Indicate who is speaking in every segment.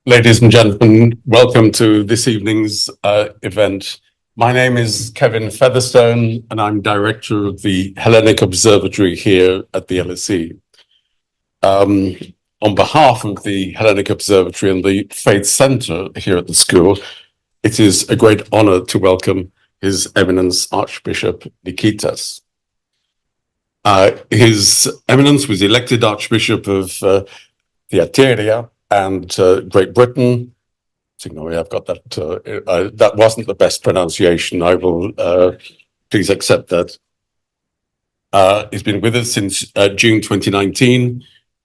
Speaker 1: Ladies and gentlemen, welcome to this evening's event. My name is Kevin Featherstone, and I'm director of the Hellenic Observatory here at the LSE. On behalf of the Hellenic Observatory and the Faith Centre here at the school, it is a great honour to welcome His Eminence Archbishop Nikitas. His Eminence was elected Archbishop of Thyateira and Great Britain. Sorry, I've got that. That wasn't the best pronunciation. I will please accept that. He's been with us since June 2019.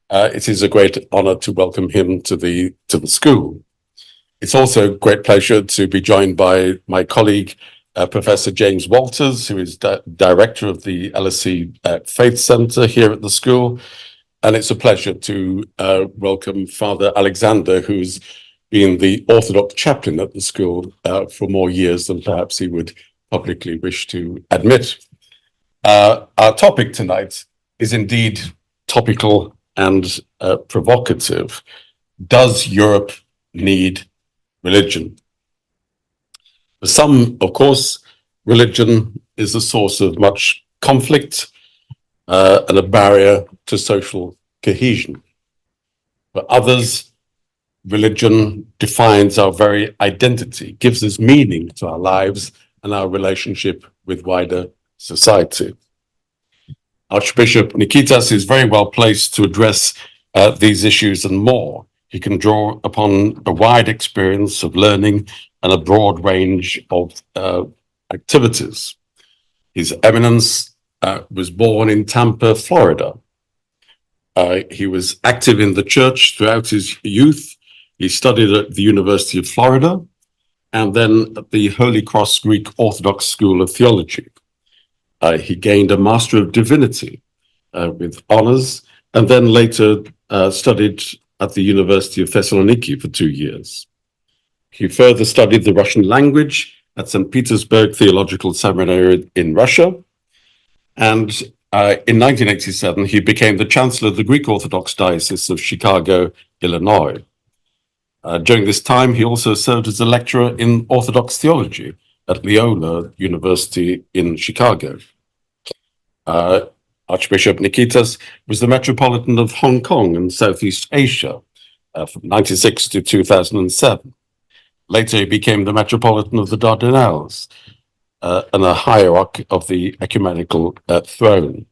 Speaker 1: It is a great honour to welcome him to the school. It's also a great pleasure to be joined by my colleague, Professor James Walters, who is director of the LSE Faith Centre here at the school. And it's a pleasure to welcome Father Alexander, who's been the Orthodox chaplain at the school for more years than perhaps he would publicly wish to admit. Our topic tonight is indeed topical and provocative. Does Europe need religion? For some, of course, religion is a source of much conflict and a barrier to social cohesion. For others, religion defines our very identity, gives us meaning to our lives and our relationship with wider society. Archbishop Nikitas is very well placed to address these issues and more. He can draw upon a wide experience of learning and a broad range of activities. His Eminence was born in Tampa, Florida. He was active in the church throughout his youth. He studied at the University of Florida and then at the Holy Cross Greek Orthodox School of Theology. He gained a Master of Divinity with honors and then later studied at the University of Thessaloniki for 2 years. He further studied the Russian language at St. Petersburg Theological Seminary in Russia. And in 1987, he became the Chancellor of the Greek Orthodox Diocese of Chicago, Illinois. During this time, he also served as a lecturer in Orthodox theology at Loyola University in Chicago. Archbishop Nikitas was the Metropolitan of Hong Kong and Southeast Asia from 1996 to 2007. Later, he became the Metropolitan of the Dardanelles and a hierarch of the ecumenical throne.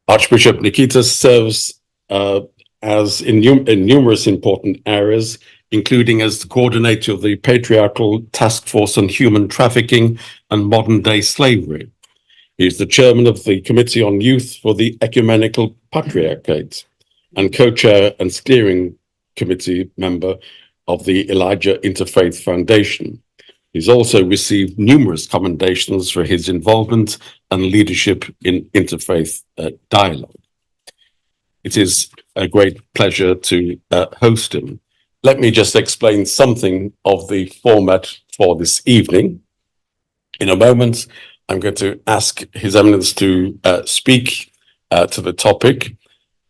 Speaker 1: Archbishop Nikitas serves as in numerous important areas, including as the coordinator of the Patriarchal Task Force on Human Trafficking and Modern-Day Slavery. He is the chairman of the Committee on Youth for the Ecumenical Patriarchate and co-chair and steering committee member of the Elijah Interfaith Foundation. He's also received numerous commendations for his involvement and leadership in interfaith dialogue. It is a great pleasure to host him. Let me just explain something of the format for this evening. In a moment, I'm going to ask His Eminence to speak to the topic.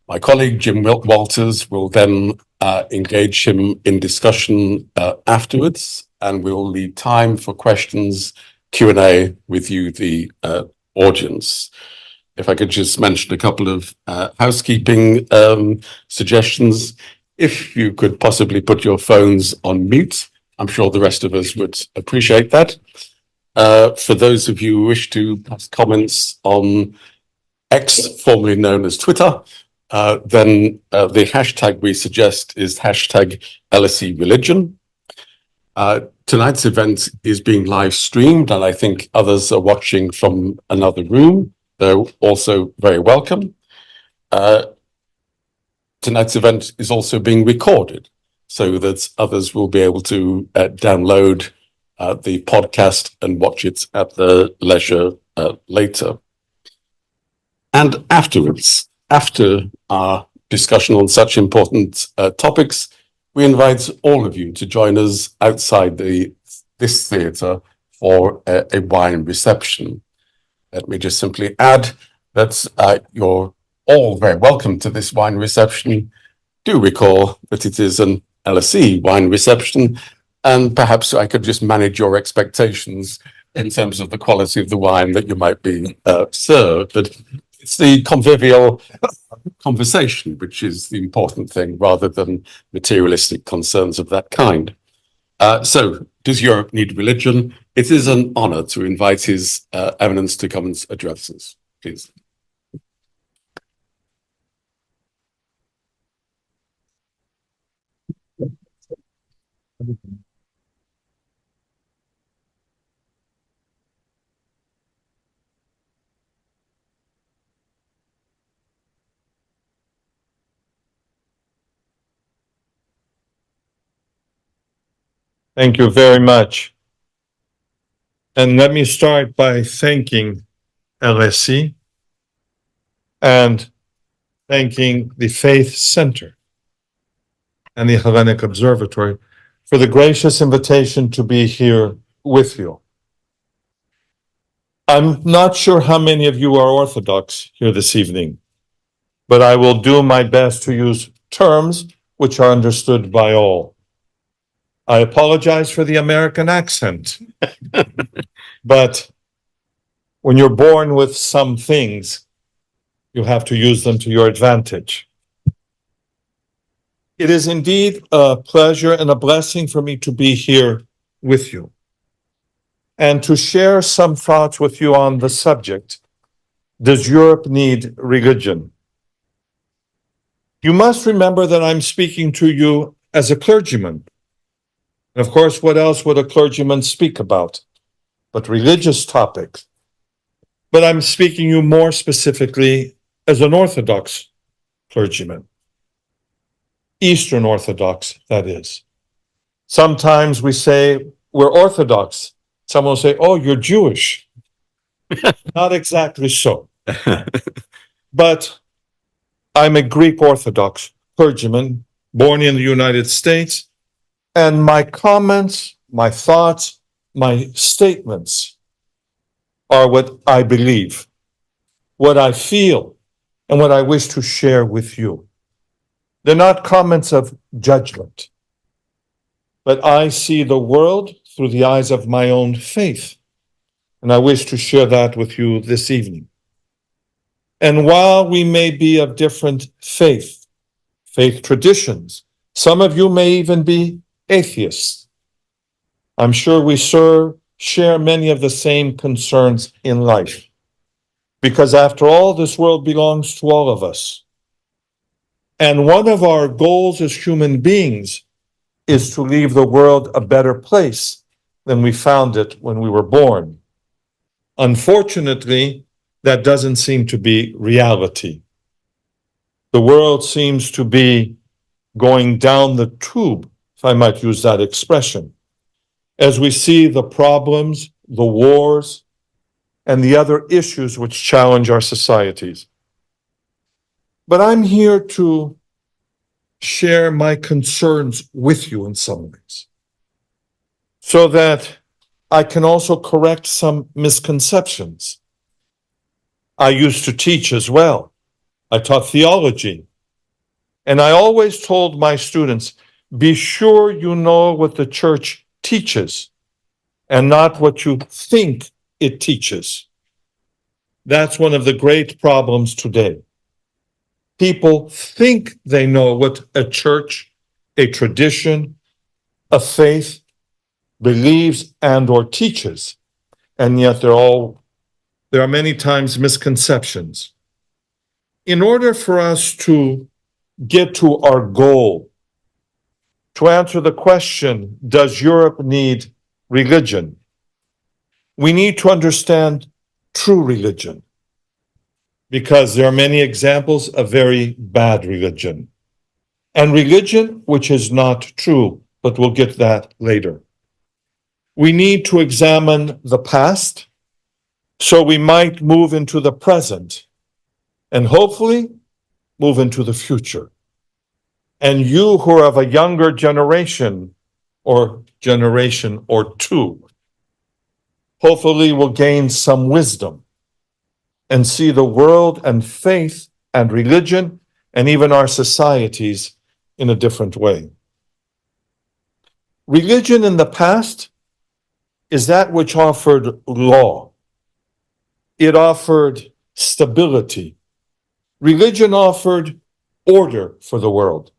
Speaker 1: My colleague Jim Walters will then engage him in discussion afterwards, and we'll leave time for questions, Q&A with you, the audience. If I could just mention a couple of housekeeping suggestions. If you could possibly put your phones on mute, I'm sure the rest of us would appreciate that. For those of you who wish to pass comments on X, formerly known as Twitter, then the hashtag we suggest is hashtag LSE Religion. Tonight's event is being live streamed, and I think others are watching from another room. They're also very welcome. Tonight's event is also being recorded so that others will be able to download the podcast and watch it at their leisure later. And afterwards, after our discussion on such important topics, we invite all of you to join us outside this theatre for a wine reception. Let me just simply add that you're all very welcome to this wine reception. Do recall that it is an LSE wine reception, and perhaps I could just manage your expectations in terms of the quality of the wine that you might be served. But it's the convivial conversation which is the important thing, rather than materialistic concerns of that kind. So, does Europe need religion? It is an honor to invite His Eminence to come and address us. Please.
Speaker 2: Thank you very much. And let me start by thanking LSE and thanking the Faith Center and the Hellenic Observatory for the gracious invitation to be here with you. I'm not sure how many of you are Orthodox here this evening, but I will do my best to use terms which are understood by all. I apologize for the American accent, but when you're born with some things, you have to use them to your advantage. It is indeed a pleasure and a blessing for me to be here with you and to share some thoughts with you on the subject, does Europe need religion? You must remember that I'm speaking to you as a clergyman. And of course, what else would a clergyman speak about but religious topics? But I'm speaking to you more specifically as an Orthodox clergyman. Eastern Orthodox, that is. Sometimes we say we're Orthodox. Someone will say, oh, you're Jewish. Not exactly so. But I'm a Greek Orthodox clergyman, born in the United States, and my comments, my thoughts, my statements are what I believe, what I feel, and what I wish to share with you. They're not comments of judgment, but I see the world through the eyes of my own faith, and I wish to share that with you this evening. And while we may be of different faith traditions, some of you may even be atheists. I'm sure we share many of the same concerns in life, because after all, this world belongs to all of us. And one of our goals as human beings is to leave the world a better place than we found it when we were born. Unfortunately, that doesn't seem to be reality. The world seems to be going down the tube, if I might use that expression, as we see the problems, the wars, and the other issues which challenge our societies. But I'm here to share my concerns with you in some ways, so that I can also correct some misconceptions. I used to teach as well. I taught theology. And I always told my students, be sure you know what the church teaches and not what you think it teaches. That's one of the great problems today. People think they know what a church, a tradition, a faith believes and or teaches, and yet there are many times misconceptions. In order for us to get to our goal, to answer the question, does Europe need religion? We need to understand true religion, because there are many examples of very bad religion, and religion which is not true, but we'll get that later. We need to examine the past so we might move into the present and hopefully move into the future. And you who are of a younger generation or two, hopefully will gain some wisdom and see the world and faith and religion and even our societies in a different way. Religion in the past is that which offered law. It offered stability. Religion offered order for the world,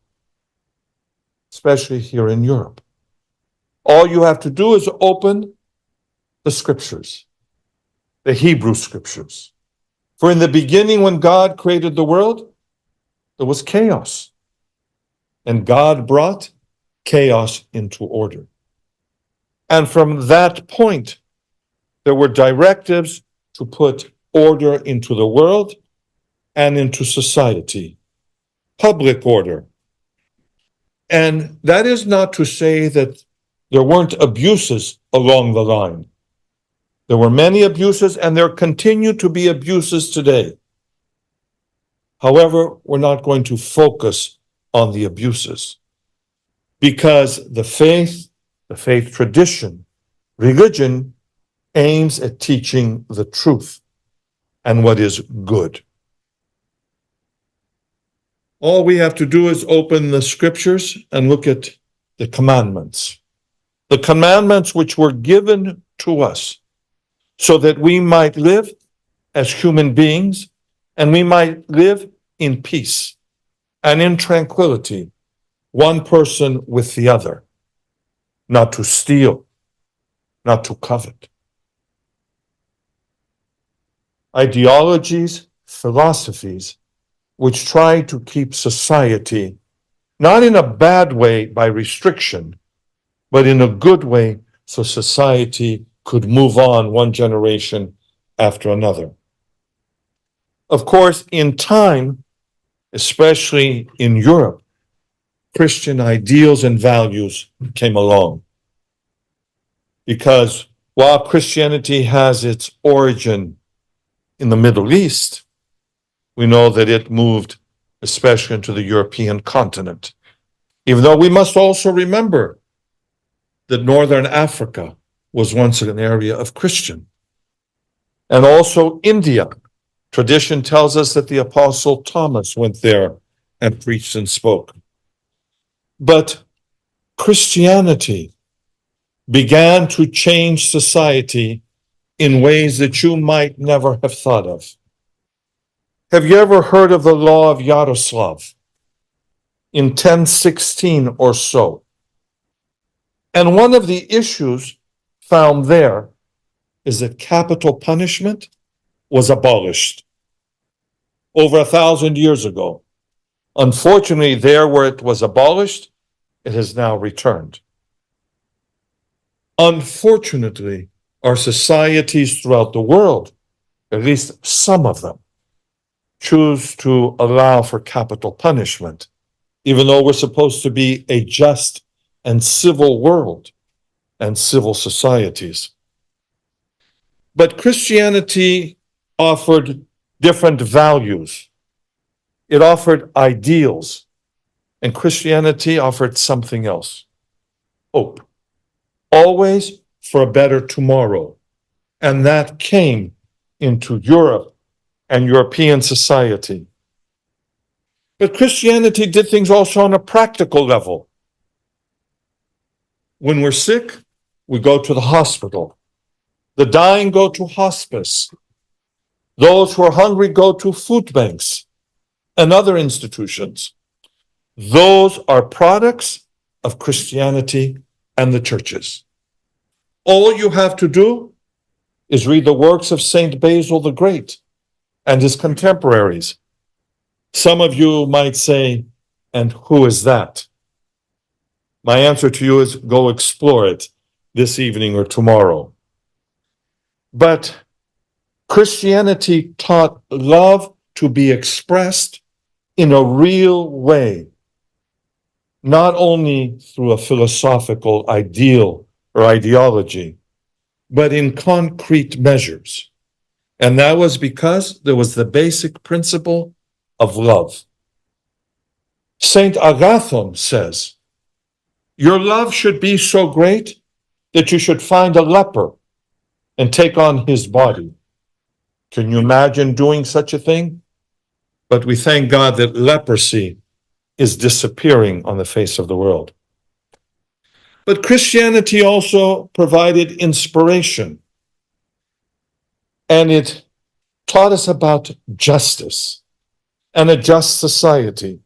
Speaker 2: especially here in Europe. All you have to do is open the scriptures, the Hebrew scriptures. For in the beginning, when God created the world, there was chaos. And God brought chaos into order. And from that point, there were directives to put order into the world and into society, public order. And that is not to say that there weren't abuses along the line. There were many abuses, and there continue to be abuses today. However, we're not going to focus on the abuses, because the faith tradition, religion aims at teaching the truth and what is good. All we have to do is open the scriptures and look at the commandments. The commandments which were given to us so that we might live as human beings and we might live in peace and in tranquility, one person with the other, not to steal, not to covet. Ideologies, philosophies, which try to keep society, not in a bad way by restriction, but in a good way so society could move on one generation after another. Of course, in time, especially in Europe, Christian ideals and values came along. Because while Christianity has its origin in the Middle East, we know that it moved especially into the European continent. Even though we must also remember that Northern Africa was once an area of Christian. And also India. Tradition tells us that the Apostle Thomas went there and preached and spoke. But Christianity began to change society in ways that you might never have thought of. Have you ever heard of the law of Yaroslav in 1016 or so? And one of the issues found there is that capital punishment was abolished over 1,000 years ago. Unfortunately, there where it was abolished, it has now returned. Unfortunately, our societies throughout the world, at least some of them, choose to allow for capital punishment, even though we're supposed to be a just and civil world and civil societies. But Christianity offered different values. It offered ideals, and Christianity offered something else: hope, always for a better tomorrow. And that came into Europe and European society. But Christianity did things also on a practical level. When we're sick, we go to the hospital. The dying go to hospice. Those who are hungry go to food banks and other institutions. Those are products of Christianity and the churches. All you have to do is read the works of Saint Basil the Great and his contemporaries. Some of you might say, and who is that? My answer to you is go explore it this evening or tomorrow. But Christianity taught love to be expressed in a real way, not only through a philosophical ideal or ideology, but in concrete measures. And that was because there was the basic principle of love. Saint Agathon says, your love should be so great that you should find a leper and take on his body. Can you imagine doing such a thing? But we thank God that leprosy is disappearing on the face of the world. But Christianity also provided inspiration, and it taught us about justice and a just society.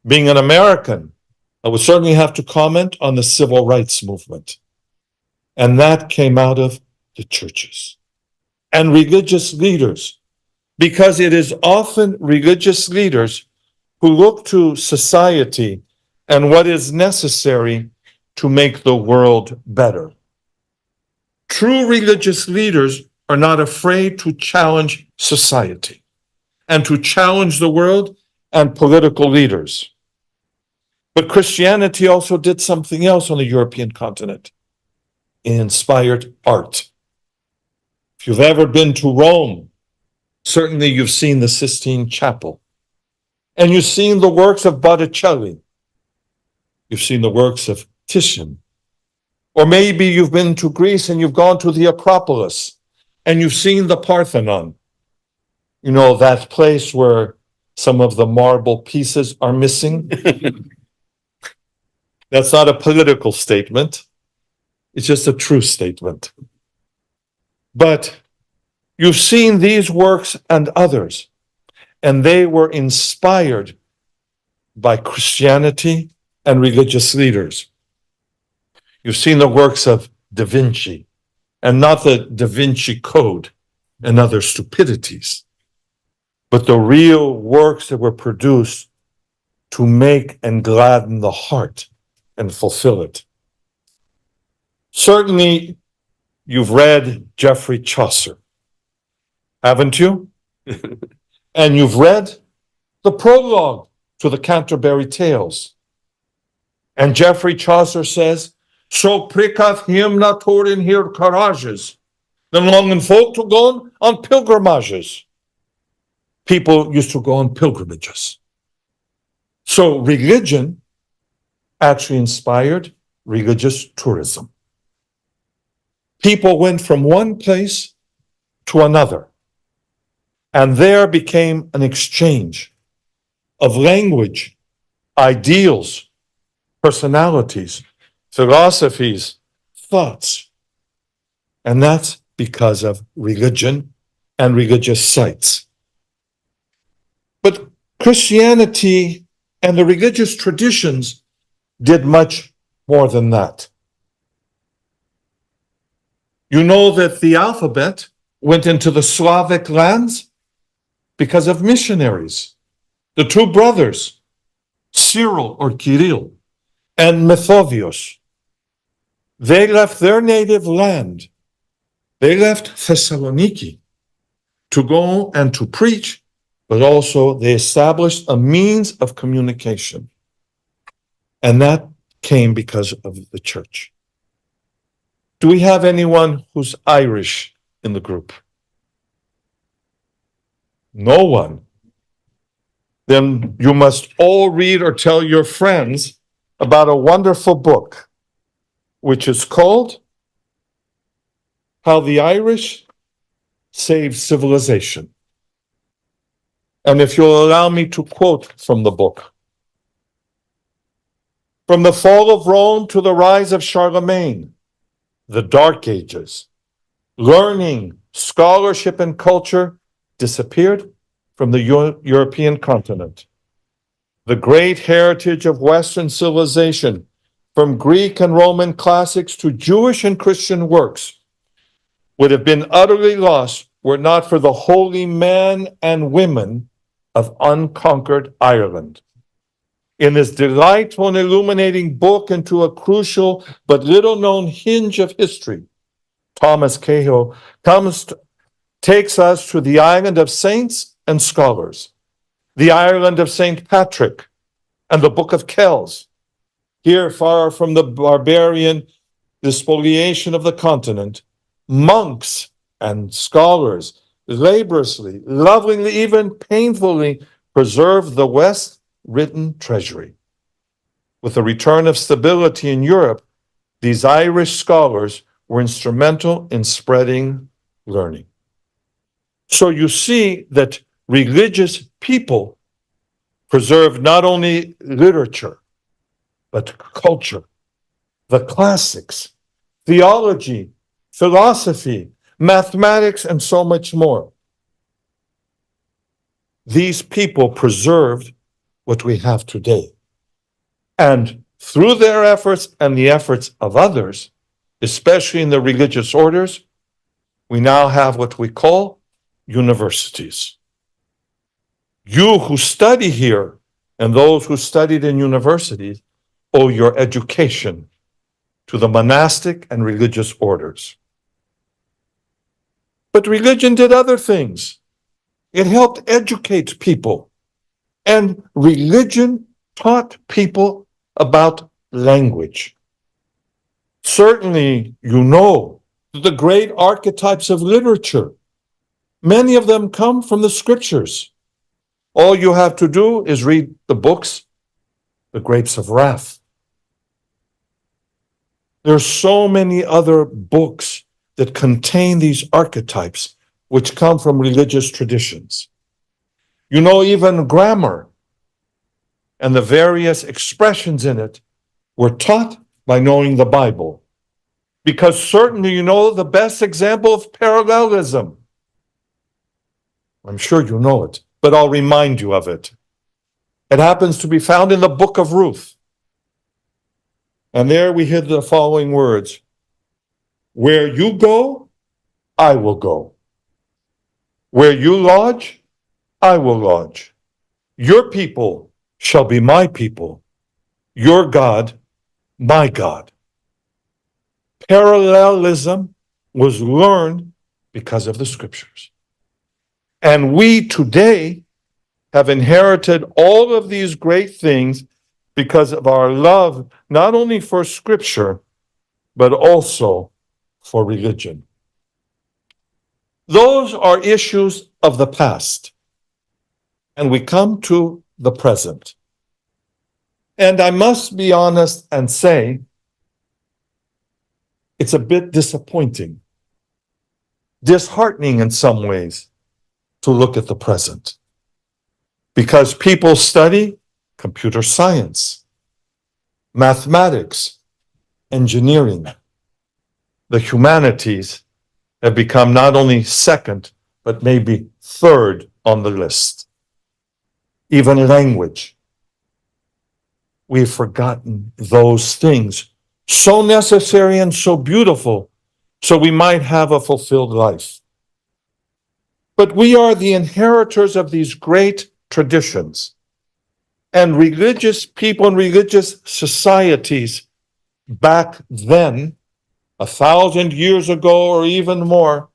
Speaker 2: Being an American, I would certainly have to comment on the civil rights movement. And that came out of the churches and religious leaders, because it is often religious leaders who look to society and what is necessary to make the world better. True religious leaders are not afraid to challenge society and to challenge the world and political leaders. But Christianity also did something else on the European continent. It inspired art. If you've ever been to Rome, certainly you've seen the Sistine Chapel. And you've seen the works of Botticelli. You've seen the works of Titian. Or maybe you've been to Greece and you've gone to the Acropolis and you've seen the Parthenon. You know, that place where some of the marble pieces are missing. That's not a political statement. It's just a true statement. But you've seen these works and others, and they were inspired by Christianity and religious leaders. You've seen the works of Da Vinci, and not the Da Vinci Code and other stupidities, but the real works that were produced to make and gladden the heart and fulfill it. Certainly, you've read Geoffrey Chaucer, haven't you? And you've read the prologue to the Canterbury Tales. And Geoffrey Chaucer says, "So pricketh him natur in her courages, the longen folk to go on pilgrimages." People used to go on pilgrimages. So religion actually inspired religious tourism. People went from one place to another, and there became an exchange of language, ideals, personalities, philosophies, thoughts. And that's because of religion and religious sites. But Christianity and the religious traditions did much more than that. You know that the alphabet went into the Slavic lands because of missionaries. The two brothers, Cyril or Kirill and Methodios, they left their native land. They left Thessaloniki to go and to preach, but also they established a means of communication. And that came because of the church. Do we have anyone who's Irish in the group? No one. Then you must all read or tell your friends about a wonderful book, which is called How the Irish Saved Civilization. And if you'll allow me to quote from the book. From the fall of Rome to the rise of Charlemagne, the Dark Ages, learning, scholarship, and culture disappeared from the European continent. The great heritage of Western civilization, from Greek and Roman classics to Jewish and Christian works, would have been utterly lost were it not for the holy men and women of unconquered Ireland. In this delightful and illuminating book into a crucial but little-known hinge of history, Thomas Cahill takes us to the island of saints and scholars, the island of St. Patrick and the Book of Kells. Here, far from the barbarian spoliation of the continent, monks and scholars laboriously, lovingly, even painfully preserved the West written treasury. With the return of stability in Europe, these Irish scholars were instrumental in spreading learning. So you see that religious people preserved not only literature, but culture the classics, theology, philosophy, mathematics, and so much more. These people preserved what we have today. And through their efforts and the efforts of others, especially in the religious orders, we now have what we call universities. You who study here and those who studied in universities owe your education to the monastic and religious orders. But religion did other things. It helped educate people, and religion taught people about language. Certainly, you know the great archetypes of literature. Many of them come from the scriptures. All you have to do is read the books, The Grapes of Wrath. There's so many other books that contain these archetypes which come from religious traditions. You know, even grammar and the various expressions in it were taught by knowing the Bible. Because certainly, you know, the best example of parallelism. I'm sure you know it, but I'll remind you of it. It happens to be found in the book of Ruth. And there we hear the following words: where you go, I will go. Where you lodge, I will lodge. Your people shall be my people. Your God, my God. Parallelism was learned because of the scriptures. And we today have inherited all of these great things because of our love, not only for scripture, but also for religion. Those are issues of the past. And we come to the present. And I must be honest and say, it's a bit disappointing, disheartening in some ways, to look at the present. Because people study computer science, mathematics, engineering. The humanities have become not only second, but maybe third on the list. Even language. We've forgotten those things, so necessary and so beautiful, so we might have a fulfilled life. But we are the inheritors of these great traditions. And religious people and religious societies back then, 1,000 years ago or even more,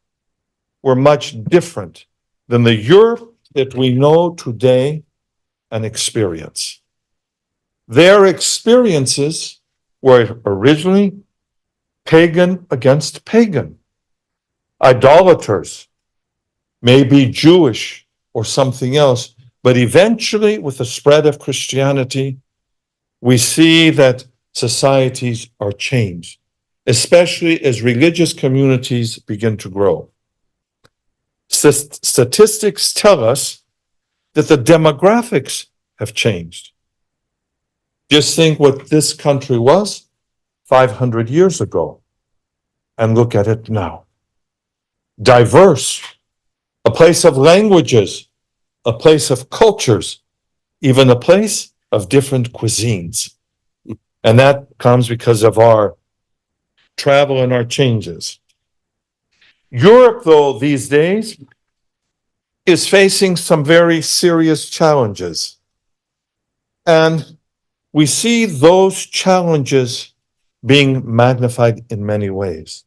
Speaker 2: were much different than the Europe that we know today and experience. Their experiences were originally pagan against pagan, idolaters, maybe Jewish or something else, but eventually with the spread of Christianity, we see that societies are changed, especially as religious communities begin to grow. Statistics tell us that the demographics have changed. Just think what this country was 500 years ago, and look at it now. Diverse, a place of languages, a place of cultures, even a place of different cuisines. And that comes because of our travel and our changes. Europe, though, these days is facing some very serious challenges. And we see those challenges being magnified in many ways.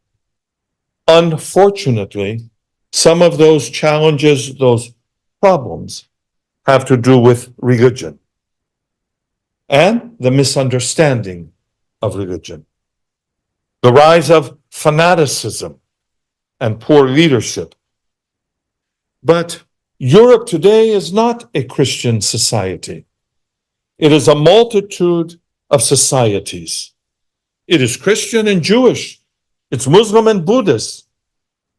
Speaker 2: Unfortunately, some of those challenges, those problems, have to do with religion and the misunderstanding of religion. The rise of fanaticism and poor leadership. But Europe today is not a Christian society. It is a multitude of societies. It is Christian and Jewish. It's Muslim and Buddhist.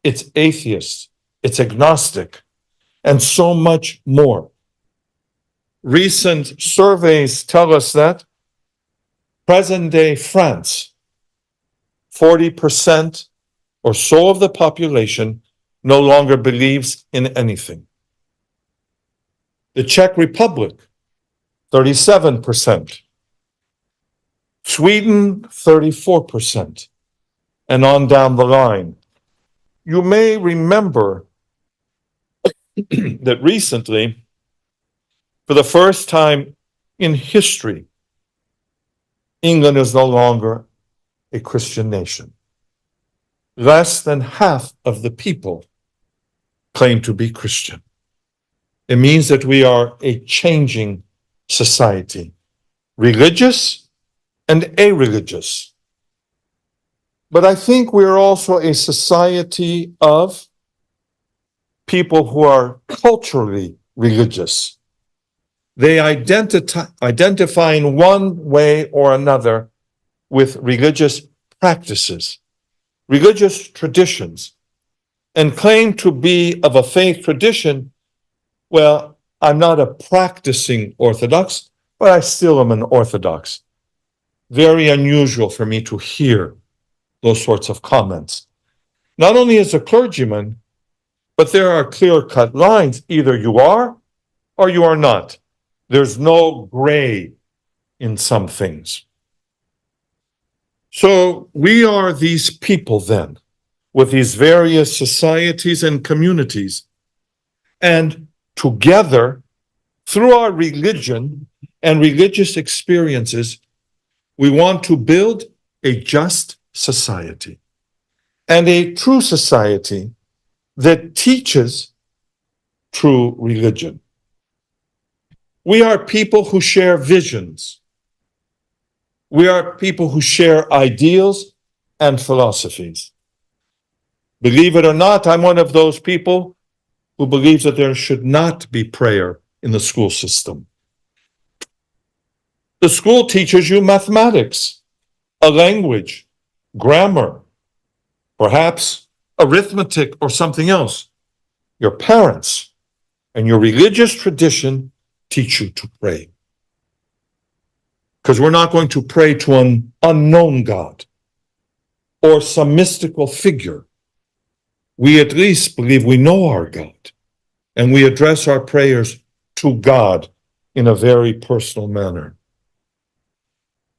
Speaker 2: It's atheist. It's agnostic. And so much more. Recent surveys tell us that present-day France 40% or so of the population no longer believes in anything. The Czech Republic, 37%. Sweden, 34%. And on down the line. You may remember that recently, for the first time in history, England is no longer a Christian nation. Less than half of the people claim to be Christian. It means that we are a changing society, religious and a-religious. But I think we're also a society of people who are culturally religious. They identify in one way or another with religious practices, religious traditions, and claim to be of a faith tradition. Well, I'm not a practicing Orthodox, but I still am an Orthodox. Very unusual for me to hear those sorts of comments. Not only as a clergyman, but there are clear-cut lines. Either you are or you are not. There's no gray in some things. So we are these people then, with these various societies and communities. And together, through our religion and religious experiences, we want to build a just society and a true society that teaches true religion. We are people who share visions. We are people who share ideals and philosophies. Believe it or not, I'm one of those people who believes that there should not be prayer in the school system. The school teaches you mathematics, a language, grammar, perhaps arithmetic or something else. Your parents and your religious tradition teach you to pray. Because we're not going to pray to an unknown God or some mystical figure. We at least believe we know our God, and we address our prayers to God in a very personal manner.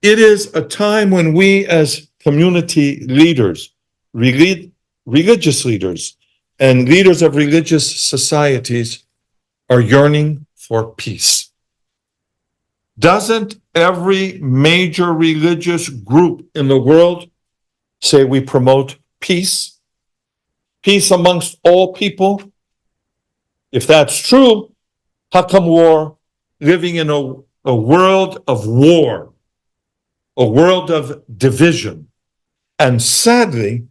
Speaker 2: It is a time when we as community leaders, religious leaders, and leaders of religious societies are yearning for peace. Doesn't every major religious group in the world say we promote peace? Peace amongst all people? If that's true, how come we're living in a world of war, a world of division, and sadly,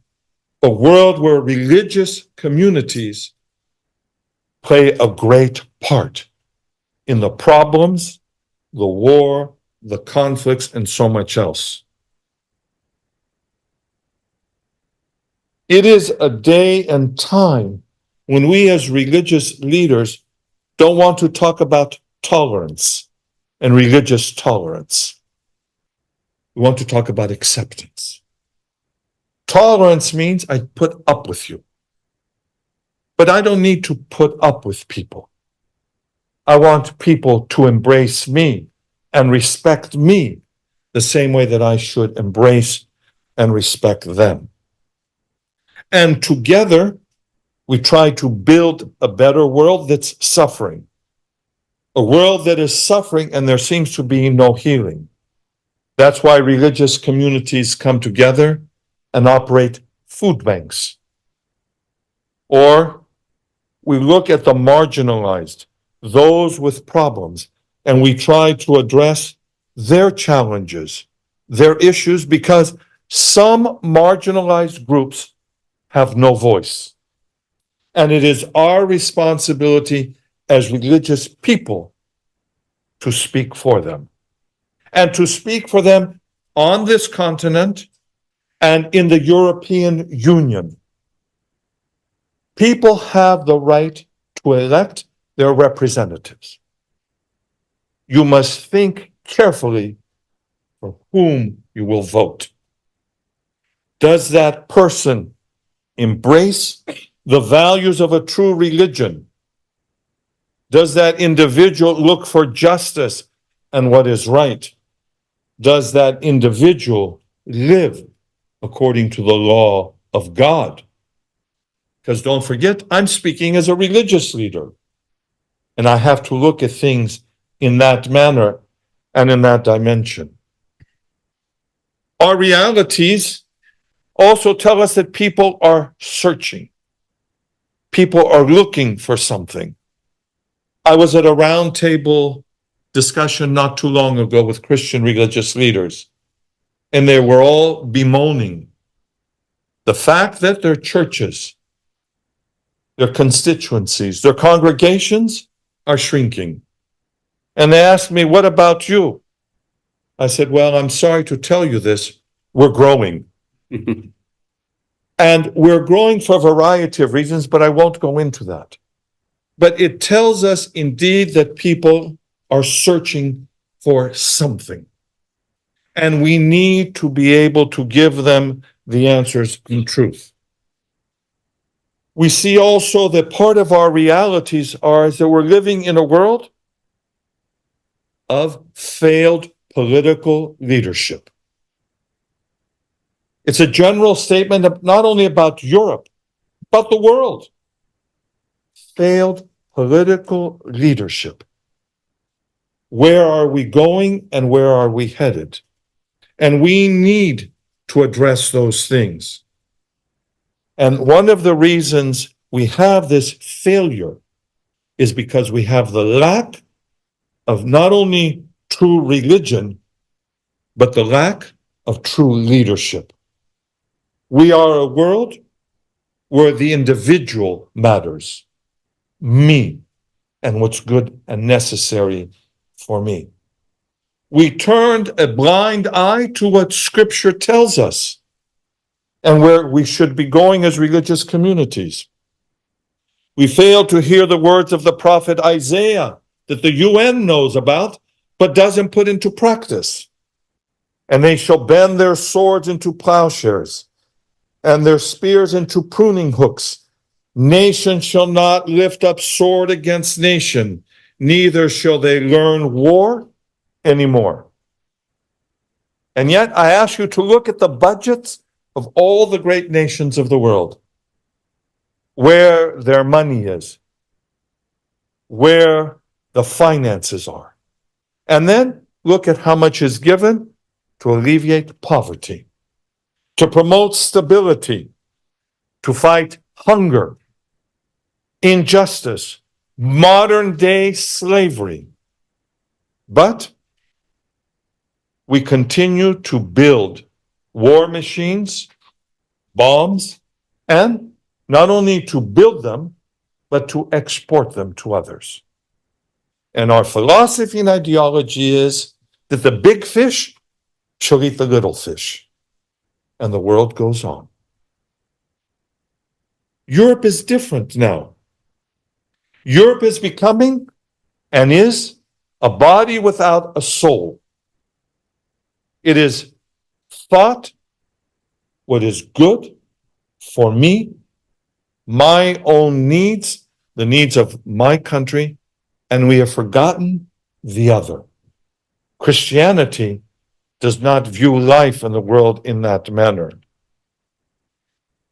Speaker 2: a world where religious communities play a great part in the problems, the war, the conflicts, and so much else. It is a day and time when we as religious leaders don't want to talk about tolerance and religious tolerance. We want to talk about acceptance. Tolerance means I put up with you. But I don't need to put up with people. I want people to embrace me and respect me the same way that I should embrace and respect them. And together, we try to build a better world that's suffering. A world that is suffering and there seems to be no healing. That's why religious communities come together and operate food banks. Or we look at the marginalized, those with problems, and we try to address their challenges, their issues, because some marginalized groups have no voice. And it is our responsibility as religious people to speak for them. And to speak for them on this continent and in the European Union. People have the right to elect their representatives. You must think carefully for whom you will vote. Does that person embrace the values of a true religion? Does that individual look for justice and what is right? Does that individual live according to the law of God? Because don't forget, I'm speaking as a religious leader, and I have to look at things in that manner and in that dimension. Our realities also tell us that people are searching. People are looking for something. I was at a roundtable discussion not too long ago with Christian religious leaders, and they were all bemoaning the fact that their churches, their constituencies, their congregations are shrinking. And they asked me, what about you? I said, well, I'm sorry to tell you this, we're growing. And we're growing for a variety of reasons, but I won't go into that. But it tells us indeed that people are searching for something. And we need to be able to give them the answers in truth. We see also that part of our realities are that we're living in a world of failed political leadership. It's a general statement not only about Europe, but the world. Failed political leadership. Where are we going and where are we headed? And we need to address those things. And one of the reasons we have this failure is because we have the lack of not only true religion, but the lack of true leadership. We are a world where the individual matters, me, and what's good and necessary for me. We turned a blind eye to what Scripture tells us and where we should be going as religious communities. We failed to hear the words of the prophet Isaiah that the UN knows about, but doesn't put into practice. And they shall bend their swords into plowshares, and their spears into pruning hooks. Nation shall not lift up sword against nation, neither shall they learn war anymore. And yet I ask you to look at the budgets of all the great nations of the world, where their money is, where the finances are. And then look at how much is given to alleviate poverty, to promote stability, to fight hunger, injustice, modern day slavery. But we continue to build war machines, bombs, and not only to build them, but to export them to others. And our philosophy and ideology is that the big fish shall eat the little fish, and the world goes on. Europe is different now. Europe is becoming and is a body without a soul. It is thought what is good for me, my own needs, the needs of my country, and we have forgotten the other. Christianity does not view life and the world in that manner.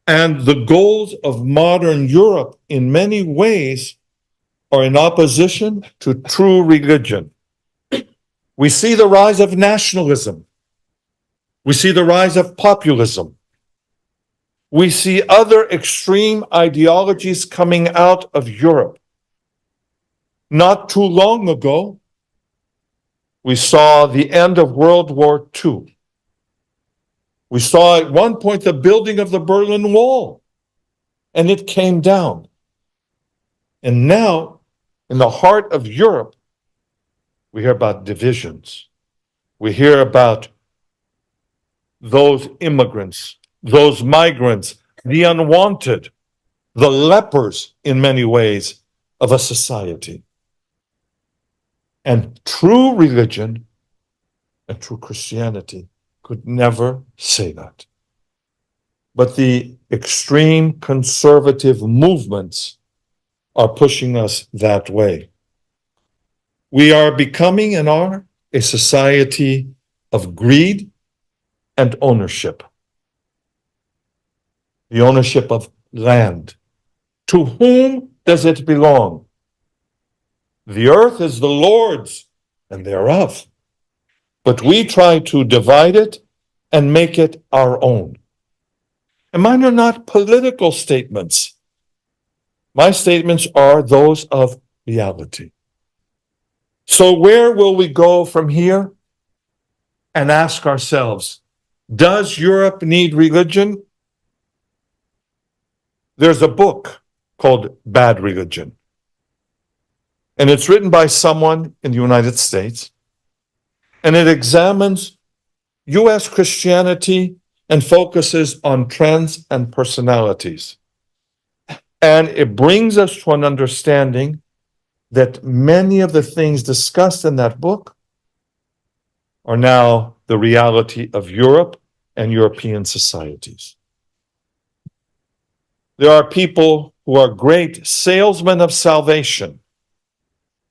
Speaker 2: And the goals of modern Europe in many ways are in opposition to true religion. We see the rise of nationalism. We see the rise of populism. We see other extreme ideologies coming out of Europe. Not too long ago, we saw the end of World War II. We saw at one point the building of the Berlin Wall, and it came down. And now, in the heart of Europe, we hear about divisions. We hear about those immigrants, those migrants, the unwanted, the lepers in many ways of a society. And true religion and true Christianity could never say that. but the extreme conservative movements are pushing us that way. We are becoming and are a society of greed and ownership. The ownership of land. To whom does it belong? The earth is the Lord's and thereof. But we try to divide it and make it our own. And mine are not political statements. My statements are those of reality. So where will we go from here? And ask ourselves, does Europe need religion? There's a book called Bad Religion. And it's written by someone in the United States. And it examines US Christianity and focuses on trends and personalities. And it brings us to an understanding that many of the things discussed in that book are now the reality of Europe and European societies. There are people who are great salesmen of salvation.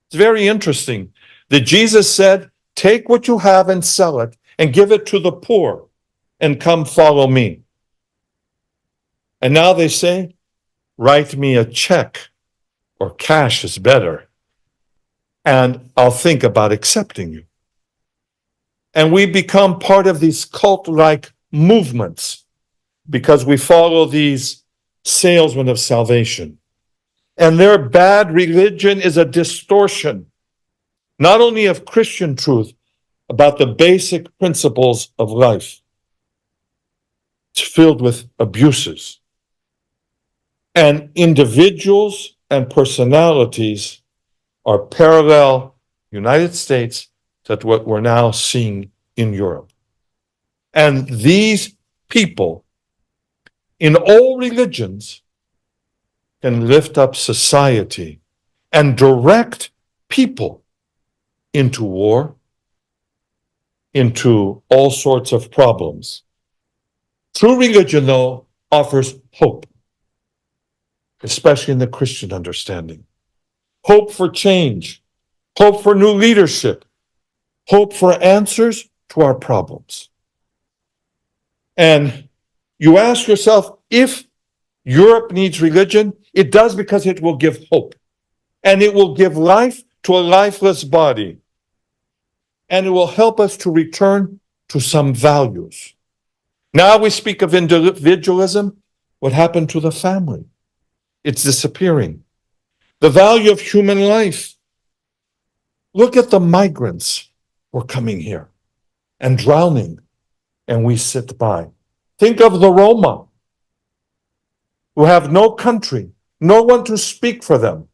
Speaker 2: It's very interesting that Jesus said, take what you have and sell it and give it to the poor and come follow me. And now they say, write me a check, or cash is better, and I'll think about accepting you. And we become part of these cult-like movements because we follow these salesmen of salvation. And their bad religion is a distortion, not only of Christian truth, about the basic principles of life. It's filled with abuses. And individuals and personalities are parallel United States to what we're now seeing in Europe. And these people in all religions can lift up society and direct people into war, into all sorts of problems. True religion, though, offers hope, especially in the Christian understanding. Hope for change, hope for new leadership, hope for answers to our problems. And you ask yourself, if Europe needs religion, it does because it will give hope. And it will give life to a lifeless body. And it will help us to return to some values. Now we speak of individualism. What happened to the family? It's disappearing. The value of human life. Look at the migrants who are coming here and drowning, and we sit by. Think of the Roma, who have no country, no one to speak for them.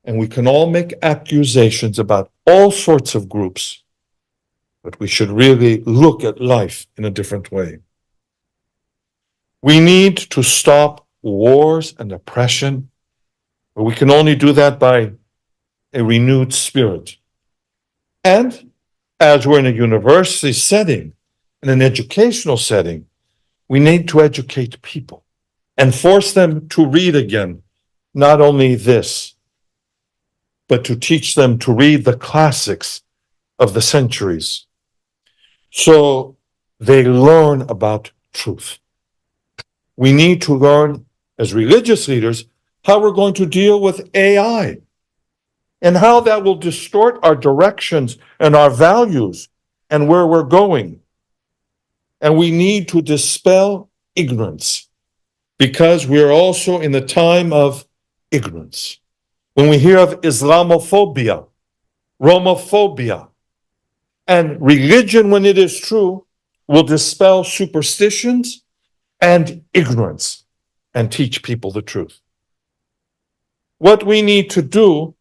Speaker 2: And we can all make accusations about all sorts of groups, but we should really look at life in a different way. We need to stop wars and oppression, but we can only do that by a renewed spirit. And as we're in a university setting, in an educational setting, we need to educate people and force them to read again, not only this, but to teach them to read the classics of the centuries, so they learn about truth. We need to learn, as religious leaders, how we're going to deal with AI and how that will distort our directions and our values and where we're going. And we need to dispel ignorance, because we're also in the time of ignorance. When we hear of Islamophobia, Romophobia, and religion, when it is true, will dispel superstitions and ignorance and teach people the truth. What we need to do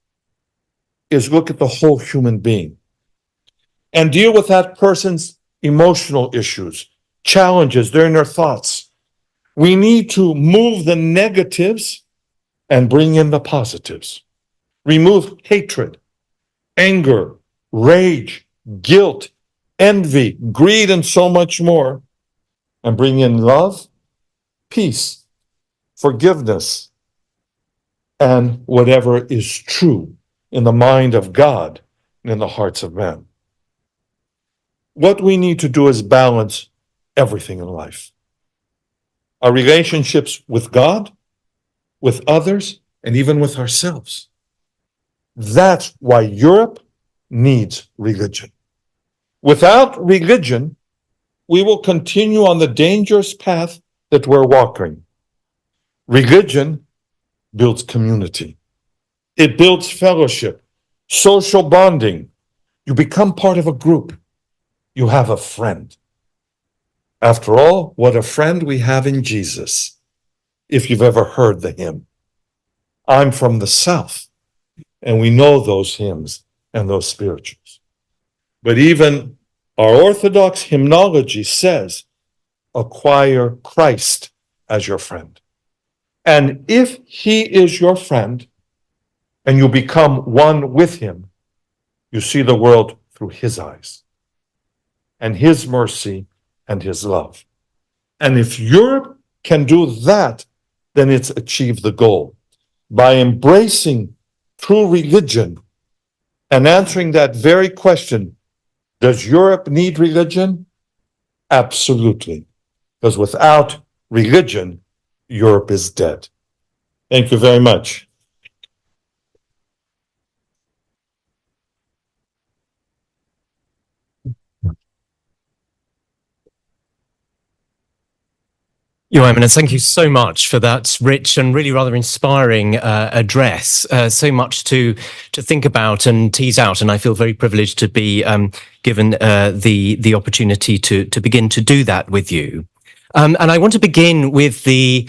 Speaker 2: is look at the whole human being and deal with that person's emotional issues, challenges, they're in their thoughts. We need to move the negatives and bring in the positives. Remove hatred, anger, rage, guilt, envy, greed, and so much more. and bring in love, peace, forgiveness, and whatever is true in the mind of God and in the hearts of men. What we need to do is balance everything in life. Our relationships with God, with others, and even with ourselves. That's why Europe needs religion. Without religion, we will continue on the dangerous path that we're walking. Religion builds community. It builds fellowship, social bonding. You become part of a group. You have a friend. After all, what a friend we have in Jesus, if you've ever heard the hymn. I'm from the South, and we know those hymns and those spirituals. But even our Orthodox hymnology says, acquire Christ as your friend. And if he is your friend, and you become one with him, you see the world through his eyes, and his mercy and his love. And if Europe can do that, then it's achieved the goal. By embracing true religion and answering that very question, does Europe need religion? Absolutely. Because without religion, Europe is dead. Thank you very much.
Speaker 3: Your Eminence, thank you so much for that rich and really rather inspiring address. So much to think about and tease out, and I feel very privileged to be given the opportunity to begin to do that with you. And I want to begin with the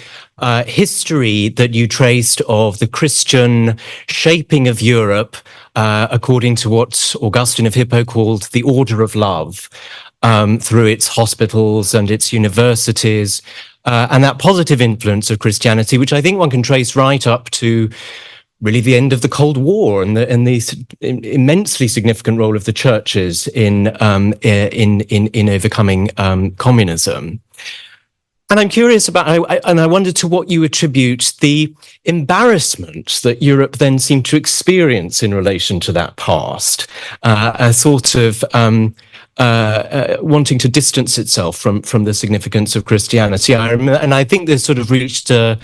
Speaker 3: history that you traced of the Christian shaping of Europe, according to what Augustine of Hippo called the order of love, through its hospitals and its universities, and that positive influence of Christianity, which I think one can trace right up to really the end of the Cold War and the immensely significant role of the churches in overcoming communism. And I'm curious about, and I wonder to what you attribute the embarrassment that Europe then seemed to experience in relation to that past, a sort of wanting to distance itself from the significance of Christianity. And I think this sort of reached a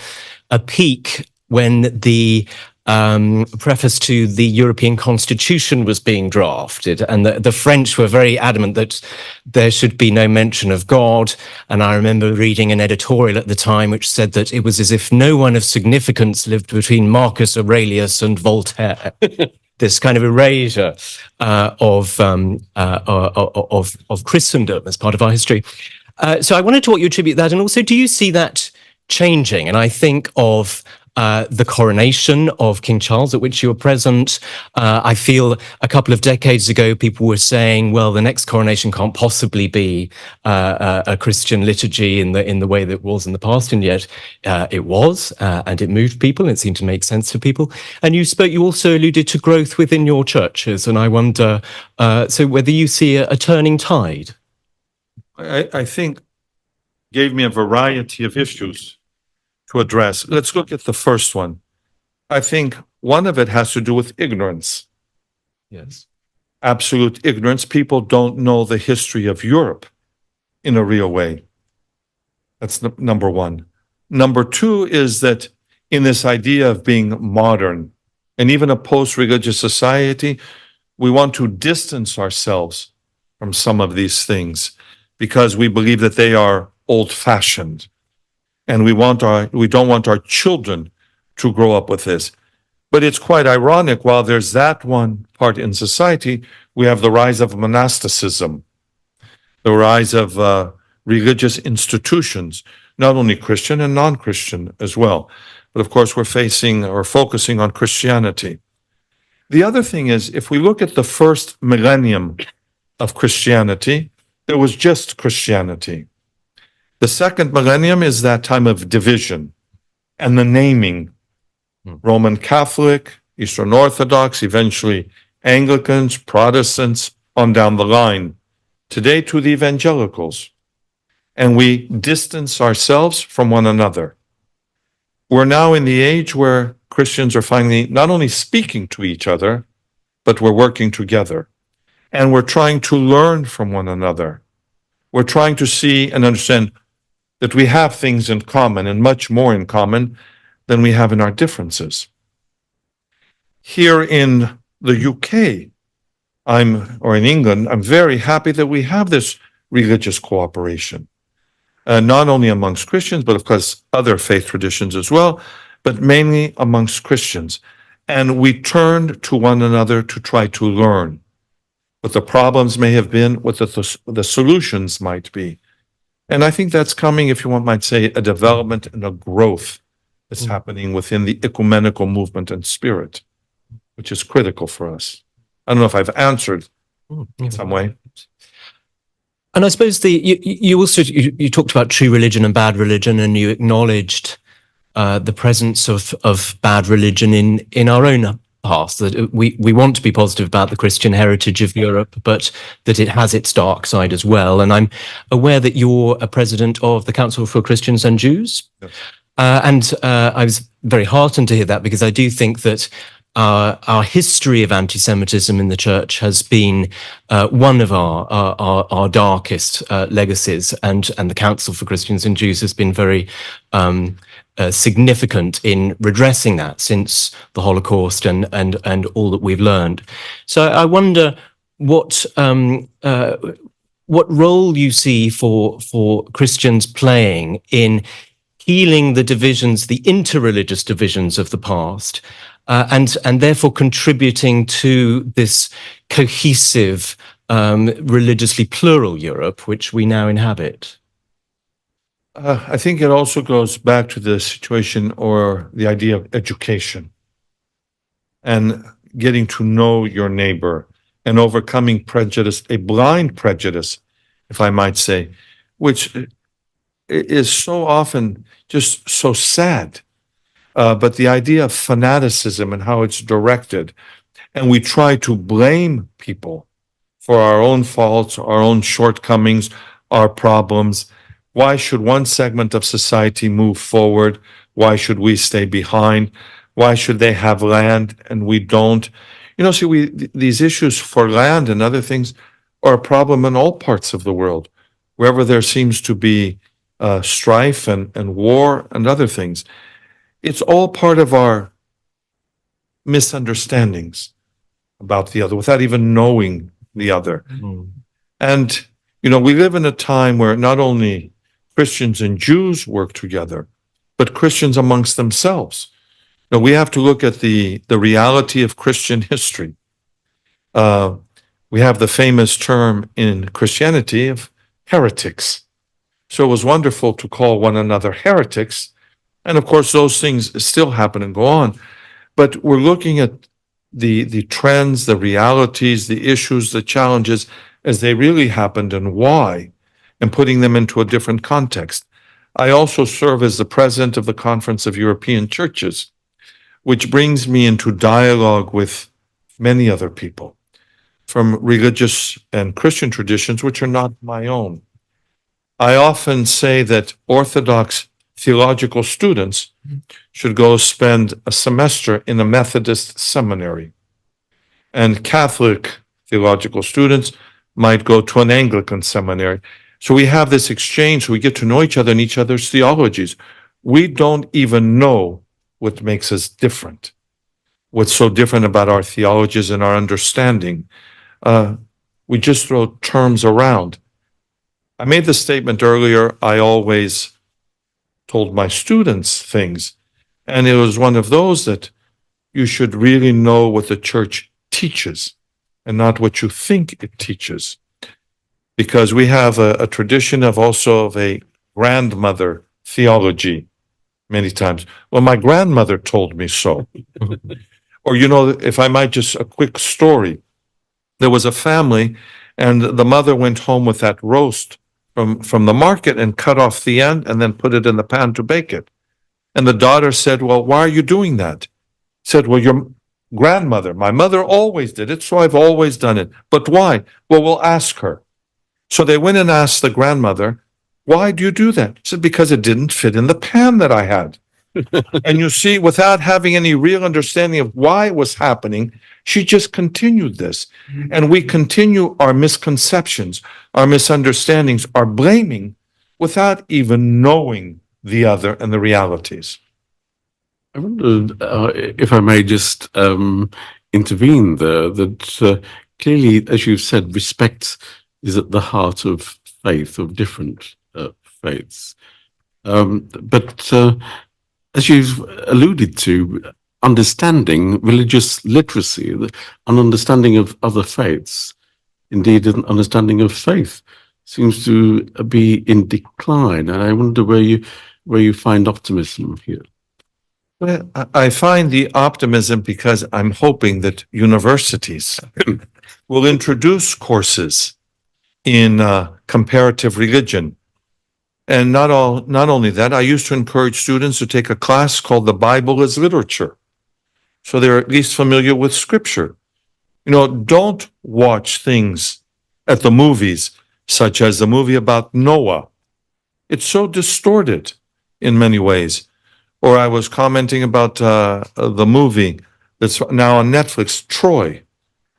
Speaker 3: peak when the preface to the European Constitution was being drafted, and the French were very adamant that there should be no mention of God. And I remember reading an editorial at the time which said that it was as if no one of significance lived between Marcus Aurelius and Voltaire. This kind of erasure of Christendom as part of our history. So I wondered to what you attribute that, and also do you see that changing? And I think of the coronation of King Charles, at which you were present. I feel a couple of decades ago, people were saying, well, the next coronation can't possibly be a Christian liturgy in the way that it was in the past, and yet it was, and it moved people, and it seemed to make sense for people. And you also alluded to growth within your churches, and I wonder, so whether you see a turning tide?
Speaker 2: I think gave me a variety of issues to address. Let's look at the first one. I think one of it has to do with ignorance.
Speaker 3: Yes.
Speaker 2: Absolute ignorance. People don't know the history of Europe in a real way. That's number one. Number two is that in this idea of being modern and even a post-religious society, we want to distance ourselves from some of these things because we believe that they are old-fashioned. And we don't want our children to grow up with this. But it's quite ironic, while there's that one part in society, we have the rise of monasticism, the rise of religious institutions, not only Christian and non-Christian as well. But of course, we're focusing on Christianity. The other thing is, if we look at the first millennium of Christianity, there was just Christianity. The second millennium is that time of division and the naming. Roman Catholic, Eastern Orthodox, eventually Anglicans, Protestants, on down the line. Today to the evangelicals. and we distance ourselves from one another. We're now in the age where Christians are finally not only speaking to each other, but we're working together. And we're trying to learn from one another. We're trying to see and understand that we have things in common and much more in common than we have in our differences. Here in the UK, or in England, I'm very happy that we have this religious cooperation. Not only amongst Christians, but of course other faith traditions as well, but mainly amongst Christians. And we turned to one another to try to learn what the problems may have been, what the solutions might be. And I think that's coming, if you want, might say, a development and a growth that's happening within the ecumenical movement and spirit, which is critical for us. I don't know if I've answered in some way.
Speaker 3: And I suppose you also talked about true religion and bad religion, and you acknowledged the presence of bad religion in our own past, that we want to be positive about the Christian heritage of Europe, but that it has its dark side as well. And I'm aware that you're a president of the Council for Christians and Jews.
Speaker 2: Yes.
Speaker 3: And I was very heartened to hear that, because I do think that our history of anti-Semitism in the church has been one of our darkest legacies, and the Council for Christians and Jews has been very significant in redressing that since the Holocaust and all that we've learned. So I wonder what role you see for Christians playing in healing the divisions, the interreligious divisions of the past, and therefore contributing to this cohesive, religiously plural Europe, which we now inhabit.
Speaker 2: I think it also goes back to the situation or the idea of education and getting to know your neighbor and overcoming prejudice, a blind prejudice, if I might say, which is so often just so sad. But the idea of fanaticism and how it's directed, and we try to blame people for our own faults, our own shortcomings, our problems. Why should one segment of society move forward? Why should we stay behind? Why should they have land and we don't? You know, see, these issues for land and other things are a problem in all parts of the world, wherever there seems to be strife and war and other things. It's all part of our misunderstandings about the other without even knowing the other. And, you know, we live in a time where not only Christians and Jews work together, but Christians amongst themselves. Now, we have to look at the reality of Christian history. We have the famous term in Christianity of heretics. So it was wonderful to call one another heretics. And of course, those things still happen and go on. But we're looking at the trends, the realities, the issues, the challenges as they really happened and why, and putting them into a different context. I also serve as the president of the Conference of European Churches, which brings me into dialogue with many other people from religious and Christian traditions, which are not my own. I often say that Orthodox theological students should go spend a semester in a Methodist seminary, and Catholic theological students might go to an Anglican seminary. So we have this exchange, we get to know each other and each other's theologies. We don't even know what makes us different, what's so different about our theologies and our understanding. We just throw terms around. I made the statement earlier, I always told my students things, and it was one of those that you should really know what the church teaches and not what you think it teaches. Because we have a tradition of also of a grandmother theology many times. Well, my grandmother told me so. Or, you know, if I might just a quick story. There was a family and the mother went home with that roast from the market and cut off the end and then put it in the pan to bake it. And the daughter said, well, why are you doing that? Said, well, your grandmother, my mother always did it, so I've always done it. But why? Well, we'll ask her. So they went and asked the grandmother, Why do you do that? He said, because it didn't fit in the pan that I had. And you see, without having any real understanding of why it was happening, she just continued this. And we continue our misconceptions, our misunderstandings, our blaming without even knowing the other and the realities.
Speaker 1: I wonder if I may just intervene there, that clearly, as you've said, respect is at the heart of faith, of different faiths. But as you've alluded to, understanding religious literacy, an understanding of other faiths, indeed an understanding of faith, seems to be in decline. And I wonder where you find optimism here.
Speaker 2: Well, I find the optimism because I'm hoping that universities will introduce courses in comparative religion. And not only that, I used to encourage students to take a class called The Bible as Literature. So they're at least familiar with scripture. You know, don't watch things at the movies, such as the movie about Noah. It's so distorted in many ways. Or I was commenting about the movie that's now on Netflix, Troy.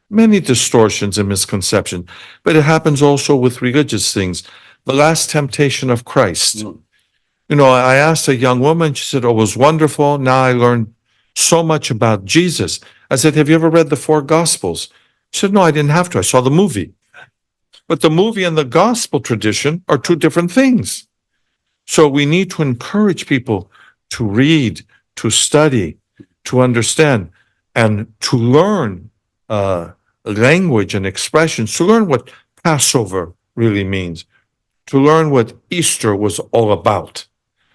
Speaker 2: Many distortions and misconceptions, but it happens also with religious things. The Last Temptation of Christ. You know, I asked a young woman, she said, oh, it was wonderful. Now I learned so much about Jesus. I said, have you ever read the 4 Gospels? She said, no, I didn't have to. I saw the movie. But the movie and the gospel tradition are 2 different things. So we need to encourage people to read, to study, to understand, and to learn language and expressions, to learn what Passover really means, to learn what Easter was all about,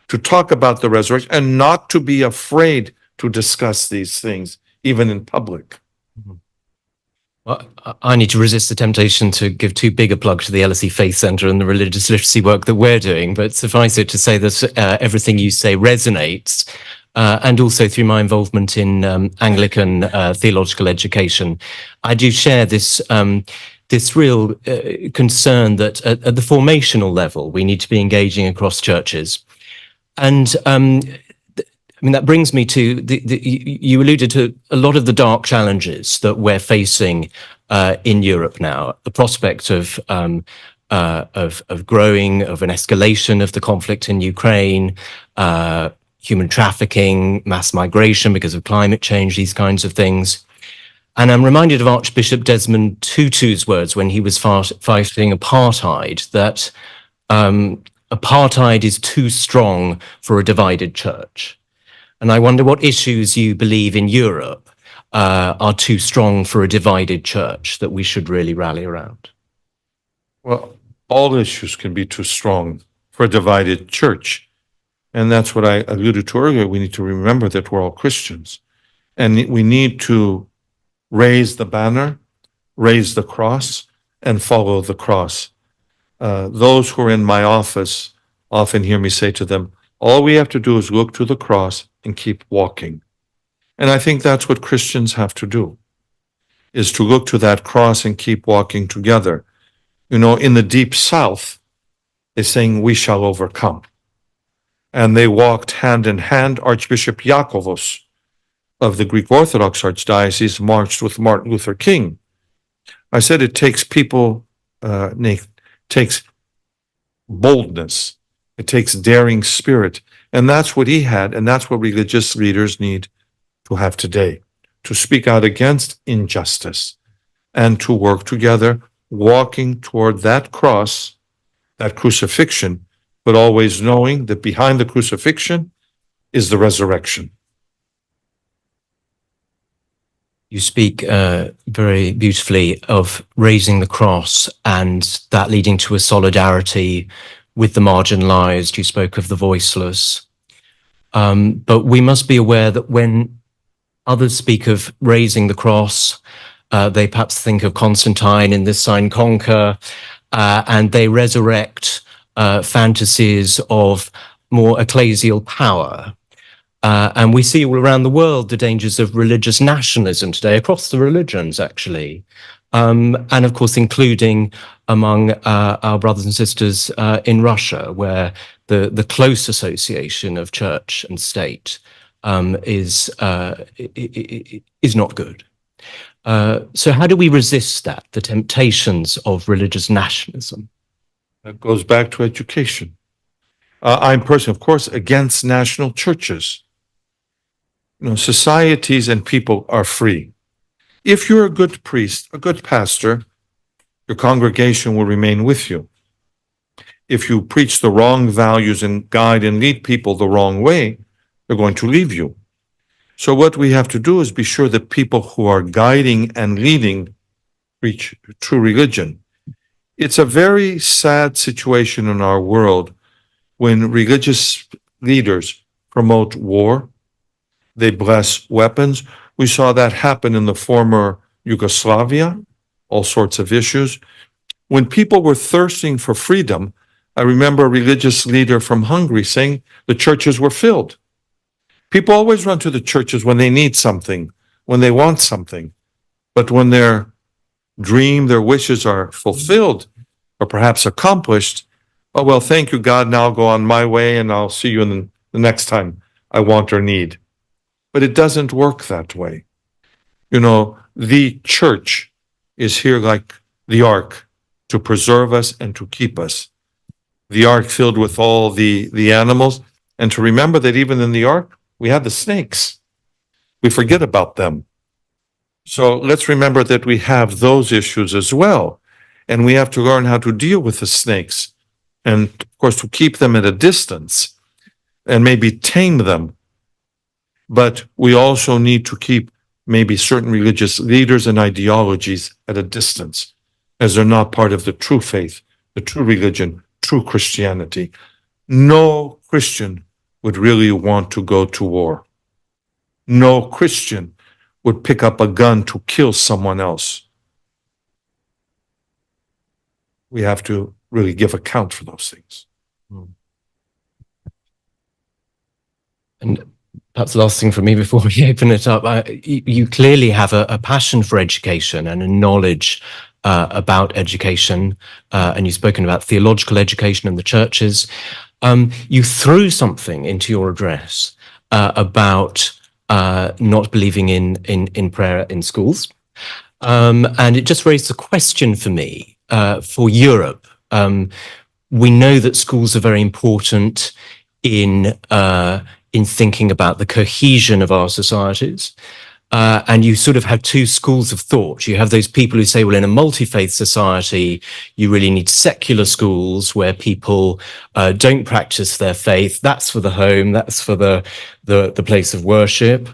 Speaker 2: to talk about the resurrection, and not to be afraid to discuss these things, even in public.
Speaker 3: Well, I need to resist the temptation to give too big a plug to the LSE Faith Centre and the religious literacy work that we're doing, but suffice it to say that everything you say resonates, and also through my involvement in Anglican theological education, I do share this this real concern that at the formational level, we need to be engaging across churches. And I mean, that brings me to you alluded to a lot of the dark challenges that we're facing in Europe now, the prospect of growing, of an escalation of the conflict in Ukraine, human trafficking, mass migration because of climate change, these kinds of things. And I'm reminded of Archbishop Desmond Tutu's words when he was fighting apartheid, that apartheid is too strong for a divided church. And I wonder what issues you believe in Europe are too strong for a divided church that we should really rally around.
Speaker 2: Well, all issues can be too strong for a divided church. And that's what I alluded to earlier. We need to remember that we're all Christians. And we need to raise the banner, raise the cross, and follow the cross. Those who are in my office often hear me say to them, all we have to do is look to the cross and keep walking. And I think that's what Christians have to do, is to look to that cross and keep walking together. You know, in the Deep South, they're saying, we shall overcome. And they walked hand in hand. Archbishop Iakovos of the Greek Orthodox Archdiocese marched with Martin Luther King. I said it takes people, it takes boldness, it takes daring spirit, and that's what he had, and that's what religious leaders need to have today, to speak out against injustice and to work together, walking toward that cross, that crucifixion, but always knowing that behind the crucifixion is the resurrection.
Speaker 3: You speak very beautifully of raising the cross and that leading to a solidarity with the marginalized. You spoke of the voiceless. But we must be aware that when others speak of raising the cross, they perhaps think of Constantine in this Sign Conquer, and they resurrect fantasies of more ecclesial power. And we see all around the world the dangers of religious nationalism today, across the religions, actually. and of course, including among our brothers and sisters in Russia, where the close association of church and state is not good. So how do we resist that, the temptations of religious nationalism?
Speaker 2: That goes back to education. I'm personally, of course, against national churches. You know, societies and people are free. If you're a good priest, a good pastor, your congregation will remain with you. If you preach the wrong values and guide and lead people the wrong way, they're going to leave you. So what we have to do is be sure that people who are guiding and leading preach true religion. It's a very sad situation in our world when religious leaders promote war, they bless weapons. We saw that happen in the former Yugoslavia, all sorts of issues. When people were thirsting for freedom, I remember a religious leader from Hungary saying the churches were filled. People always run to the churches when they need something, when they want something. But when their dream, their wishes are fulfilled or perhaps accomplished, oh, well, thank you, God, now I'll go on my way and I'll see you in the next time I want or need. But it doesn't work that way. You know, the church is here like the ark to preserve us and to keep us. The ark filled with all the animals, and to remember that even in the ark, we had the snakes. We forget about them. So let's remember that we have those issues as well. And we have to learn how to deal with the snakes. And of course, to keep them at a distance and maybe tame them. But we also need to keep maybe certain religious leaders and ideologies at a distance, as they're not part of the true faith, the true religion, true Christianity. No Christian would really want to go to war. No Christian would pick up a gun to kill someone else. We have to really give account for those things.
Speaker 3: And perhaps the last thing for me before we open it up, you clearly have a passion for education and a knowledge about education, and you've spoken about theological education in the churches. You threw something into your address about not believing in prayer in schools, and it just raised a question for me for Europe. We know that schools are very important in thinking about the cohesion of our societies. And you sort of have two schools of thought. You have those people who say, well, in a multi-faith society, you really need secular schools where people don't practice their faith. That's for the home, that's for the place of worship.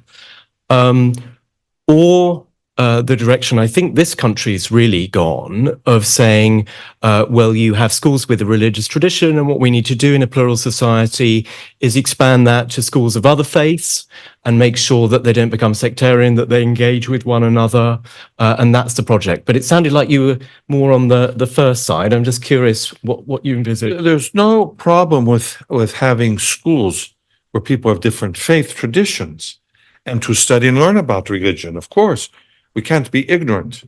Speaker 3: Or the direction I think this country's really gone of saying, well, you have schools with a religious tradition, and what we need to do in a plural society is expand that to schools of other faiths and make sure that they don't become sectarian, that they engage with one another, and that's the project. But it sounded like you were more on the first side. I'm just curious what you envisage.
Speaker 2: There's no problem with having schools where people have different faith traditions and to study and learn about religion, of course. We can't be ignorant.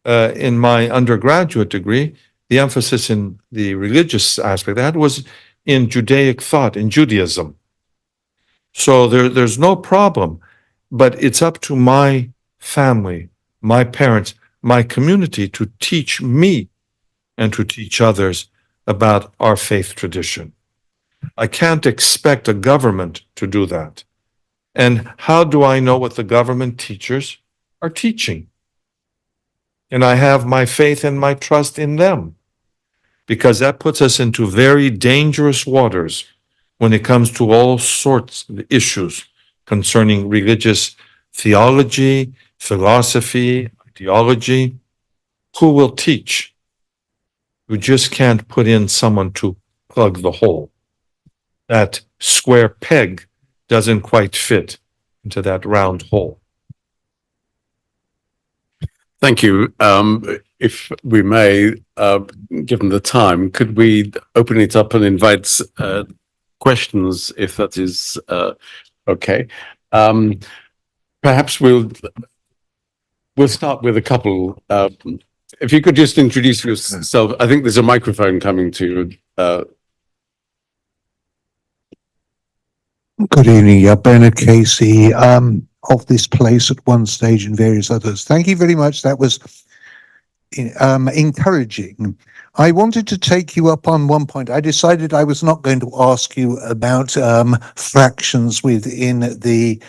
Speaker 2: In my undergraduate degree, the emphasis in the religious aspect that was in Judaic thought, in Judaism. So there's no problem, but it's up to my family, my parents, my community to teach me and to teach others about our faith tradition. I can't expect a government to do that. And how do I know what the government teachers are teaching? And I have my faith and my trust in them, because that puts us into very dangerous waters when it comes to all sorts of issues concerning religious theology, philosophy, ideology. Who will teach? We just can't put in someone to plug the hole. That square peg doesn't quite fit into that round hole.
Speaker 1: Thank you. If we may, given the time, could we open it up and invite questions, if that is okay? Perhaps we'll we'll start with a couple. If you could just introduce yourself. I think there's a microphone coming to you.
Speaker 4: Good evening, Bernard Casey, of this place at one stage and various others. Thank you very much. That was encouraging. I wanted to take you up on one point. I decided I was not going to ask you about fractions within the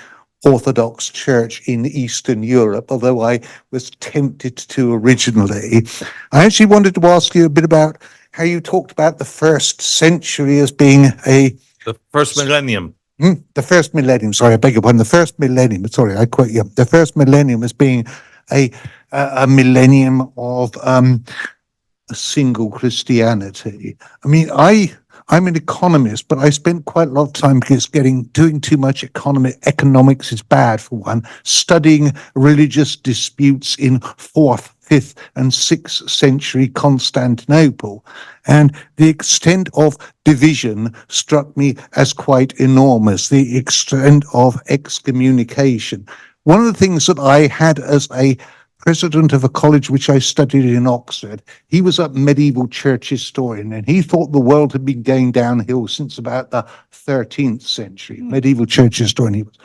Speaker 4: Orthodox Church in Eastern Europe, although I was tempted to originally. I actually wanted to ask you a bit about how you talked about the first century as being
Speaker 2: The first millennium.
Speaker 4: the first millennium, sorry, I beg your pardon, the first millennium, sorry, I quote you, the first millennium as being a millennium of a single Christianity. I mean, I'm an economist, but I spent quite a lot of time because doing too much economics is bad for one, studying religious disputes in 4th, 5th and 6th century Constantinople. And the extent of division struck me as quite enormous, the extent of excommunication. One of the things that I had as a president of a college which I studied in Oxford, he was a medieval church historian, and he thought the world had been going downhill since about the 13th century. Medieval church historian he was.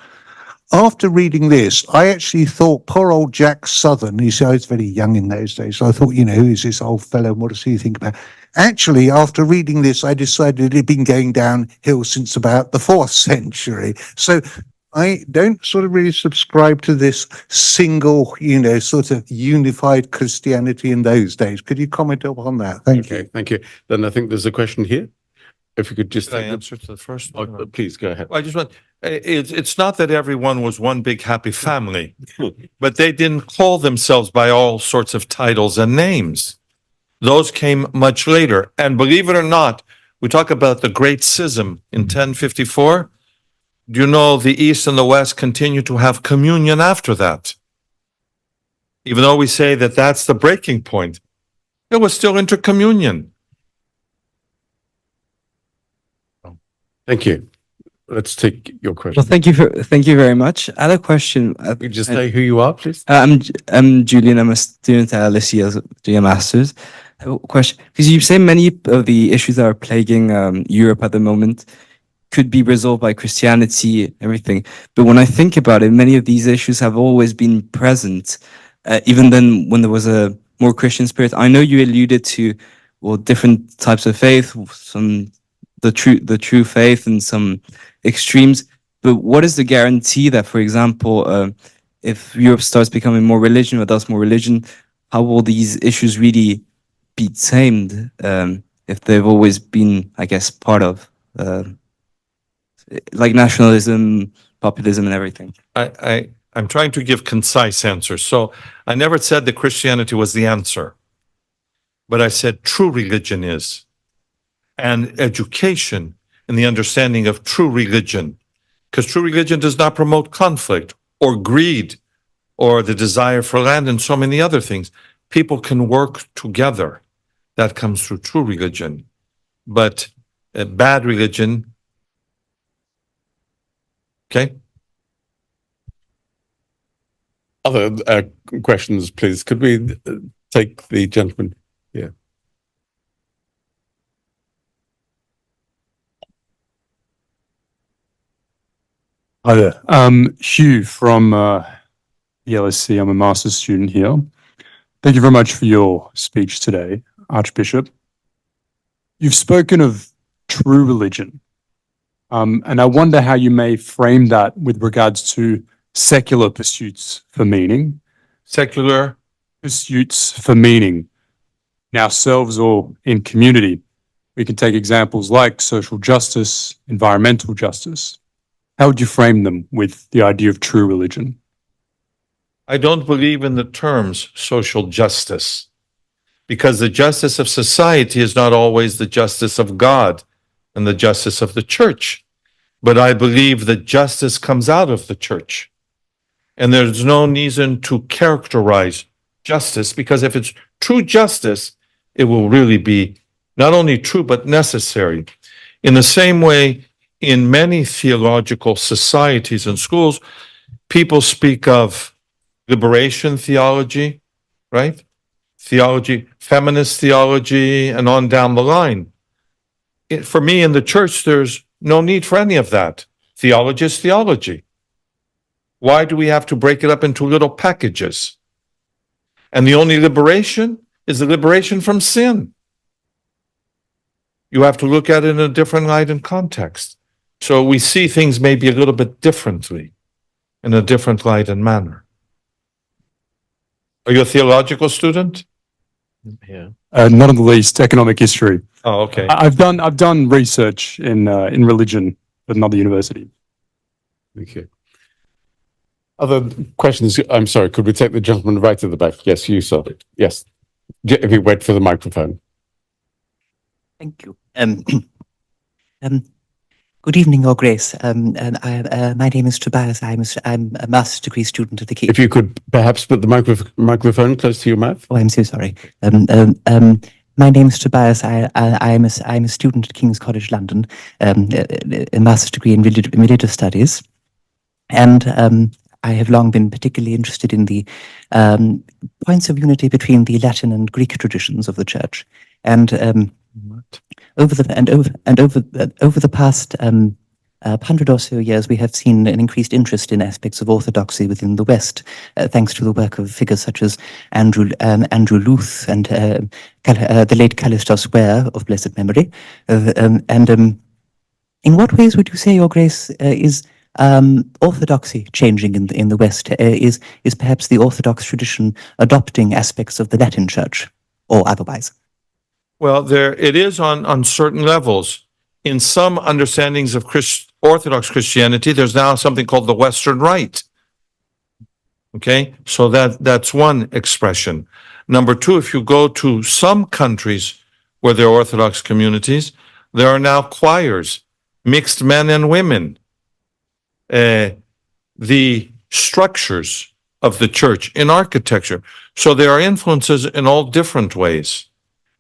Speaker 4: After reading this, I actually thought poor old Jack Southern, you see, I was very young in those days, so I thought, you know, who is this old fellow, what does he think about? Actually, after reading this, I decided it had been going downhill since about the 4th century. So I don't sort of really subscribe to this single, you know, sort of unified Christianity in those days. Could you comment upon that? Thank you.
Speaker 1: Thank you. Then I think there's a question here. If you could just
Speaker 2: Can I answer to the first
Speaker 1: Oh,
Speaker 2: one?
Speaker 1: please go ahead.
Speaker 2: I just want, it's not that everyone was one big happy family, but they didn't call themselves by all sorts of titles and names. Those came much later. And believe it or not, we talk about the Great Schism in 1054. Do you know the East and the West continue to have communion after that? Even though we say that that's the breaking point, there was still intercommunion.
Speaker 1: Thank you. Let's take your question.
Speaker 5: Well, thank you very much. I had a question.
Speaker 1: Could you just say who you are, please?
Speaker 5: I'm Julian. I'm a student at LSE doing a master's. I have a question, because you say many of the issues that are plaguing Europe at the moment could be resolved by Christianity, everything. But when I think about it, many of these issues have always been present, even then when there was a more Christian spirit. I know you alluded to, well, different types of faith, the true faith and some extremes. But what is the guarantee that, for example, if Europe starts becoming more religion or thus more religion, how will these issues really be tamed if they've always been, I guess, part of like nationalism, populism, and everything?
Speaker 2: I'm trying to give concise answers. So I never said that Christianity was the answer, but I said true religion is, and education and the understanding of true religion, because true religion does not promote conflict or greed or the desire for land and so many other things. People can work together. That comes through true religion. But bad religion, okay?
Speaker 1: Other questions, please. Could we take the gentleman? Yeah.
Speaker 6: Hi there. Hugh from the LSE. I'm a master's student here. Thank you very much for your speech today, Archbishop. You've spoken of true religion, and I wonder how you may frame that with regards to secular pursuits for meaning.
Speaker 2: Secular
Speaker 6: Pursuits for meaning in ourselves or in community. We can take examples like social justice, environmental justice. How would you frame them with the idea of true religion?
Speaker 2: I don't believe in the terms social justice, because the justice of society is not always the justice of God and the justice of the church. But I believe that justice comes out of the church. And there's no reason to characterize justice, because if it's true justice, it will really be not only true, but necessary. In the same way, in many theological societies and schools, people speak of liberation theology, right? Theology, feminist theology, and on down the line. For me in the church, there's no need for any of that. Theology is theology. Why do we have to break it up into little packages? And the only liberation is the liberation from sin. You have to look at it in a different light and context. So we see things maybe a little bit differently, in a different light and manner. Are you a theological student?
Speaker 3: Yeah.
Speaker 6: Not in the least, economic history.
Speaker 2: Oh, okay.
Speaker 6: I've done research in religion at another university.
Speaker 1: Thank you. Other questions? I'm sorry, could we take the gentleman right at the back? Yes, you, sir. Yes. If you wait for the microphone.
Speaker 7: Thank you. Good evening, Your Grace. My name is Tobias. I'm a master's degree student at the Cape.
Speaker 1: If you could perhaps put the microphone close to your mouth.
Speaker 7: Oh, I'm so sorry. My name is Tobias. I'm a student at King's College London, a master's degree in religious studies, and I have long been particularly interested in the points of unity between the Latin and Greek traditions of the Church, and over the past 100 or so years, we have seen an increased interest in aspects of orthodoxy within the West, thanks to the work of figures such as Andrew Luth and the late Callistus Ware of blessed memory. In what ways would you say, Your Grace, is orthodoxy changing in the West? Is perhaps the Orthodox tradition adopting aspects of the Latin Church, or otherwise?
Speaker 2: Well, it is on certain levels. In some understandings of Orthodox Christianity, there's now something called the Western Rite. Okay, so that's one expression. Number two, if you go to some countries where there are Orthodox communities, there are now choirs, mixed men and women. The structures of the church in architecture. So there are influences in all different ways,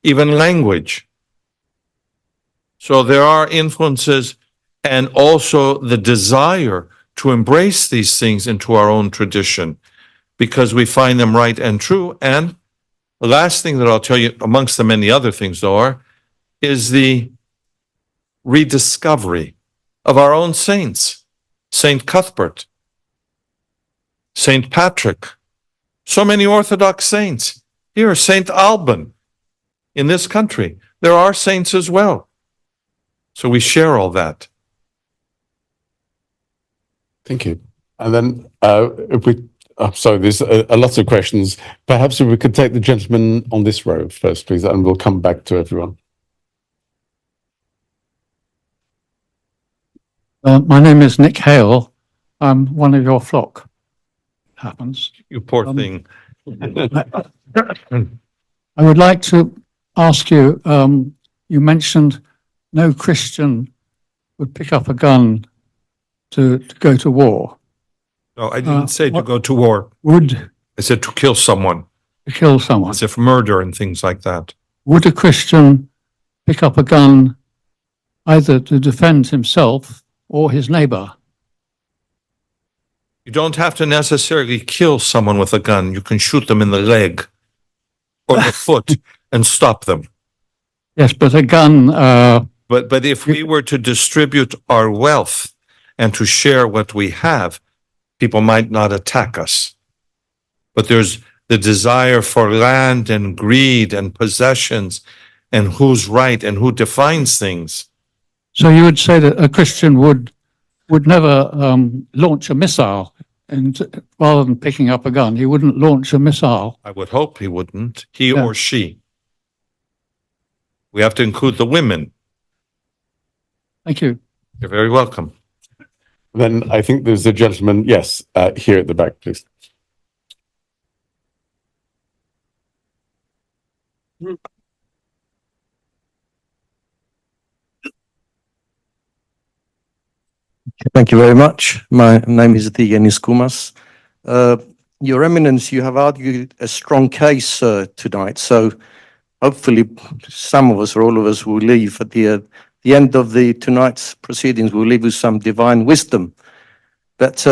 Speaker 2: even language. So there are influences and also the desire to embrace these things into our own tradition because we find them right and true. And the last thing that I'll tell you, amongst the many other things there are, is the rediscovery of our own saints. Saint Cuthbert, Saint Patrick, so many Orthodox saints. Here, Saint Alban in this country. There are saints as well. So we share all that.
Speaker 1: Thank you. And then there's lots of questions. Perhaps if we could take the gentleman on this row first, please, and we'll come back to everyone.
Speaker 8: My name is Nick Hale. I'm one of your flock. Happens.
Speaker 2: You poor thing.
Speaker 8: I would like to ask you, you mentioned no Christian would pick up a gun to go to war.
Speaker 2: No, I didn't say to go to war.
Speaker 8: Would
Speaker 2: I said to kill someone,
Speaker 8: to kill someone.
Speaker 2: as if murder and things like that.
Speaker 8: Would a Christian pick up a gun either to defend himself or his neighbor?
Speaker 2: You don't have to necessarily kill someone with a gun. You can shoot them in the leg or the foot and stop them.
Speaker 8: Yes, but a gun,
Speaker 2: But if we were to distribute our wealth and to share what we have, people might not attack us. But there's the desire for land and greed and possessions and who's right and who defines things.
Speaker 8: so you would say that a Christian would never launch a missile, and rather than picking up a gun, he wouldn't launch a missile.
Speaker 2: I would hope he wouldn't, he
Speaker 8: Yeah.
Speaker 2: or she. We have to include the women.
Speaker 8: Thank you.
Speaker 2: You're very welcome.
Speaker 1: Then I think there's a gentleman, yes, here at the back, please.
Speaker 9: Thank you very much. My name is Thyateira Koumas. Your Eminence, you have argued a strong case tonight, so hopefully some of us or all of us will leave at the end of tonight's proceedings, we'll leave with some divine wisdom. But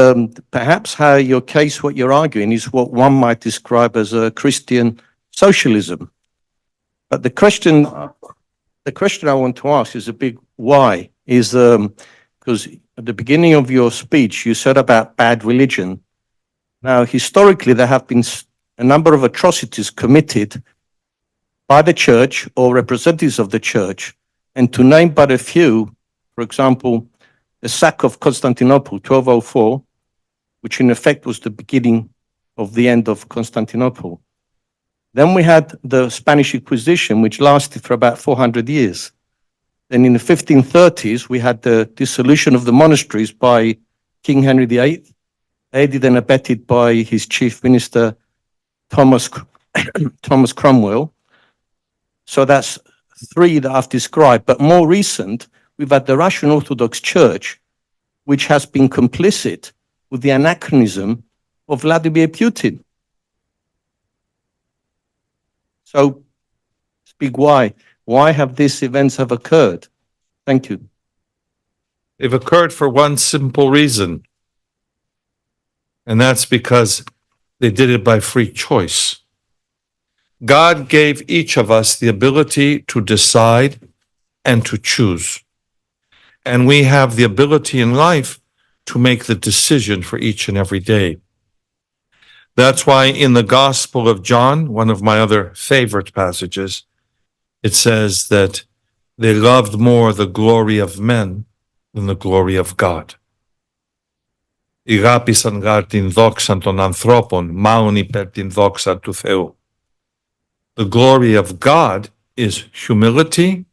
Speaker 9: perhaps how your case, what you're arguing, is what one might describe as a Christian socialism. But the question I want to ask is a big why, is because at the beginning of your speech, you said about bad religion. Now, historically, there have been a number of atrocities committed by the church or representatives of the church. And to name but a few, for example, the sack of Constantinople, 1204, which in effect was the beginning of the end of Constantinople. Then we had the Spanish Inquisition, which lasted for about 400 years. Then in the 1530s, we had the dissolution of the monasteries by King Henry VIII, aided and abetted by his chief minister, Thomas Cromwell. So that's three that I've described. But more recent, we've had the Russian Orthodox Church, which has been complicit with the anachronism of Vladimir Putin. So, speak why. Why have these events have occurred? Thank you.
Speaker 2: They've occurred for one simple reason. And that's because they did it by free choice. God gave each of us the ability to decide and to choose. And we have the ability in life to make the decision for each and every day. That's why in the Gospel of John, one of my other favorite passages, it says that they loved more the glory of men than the glory of God. Ηγάπησαν γάρ την δόξαν των ανθρώπων, μάλλον υπέρ την δόξα του Θεού. The glory of God is humility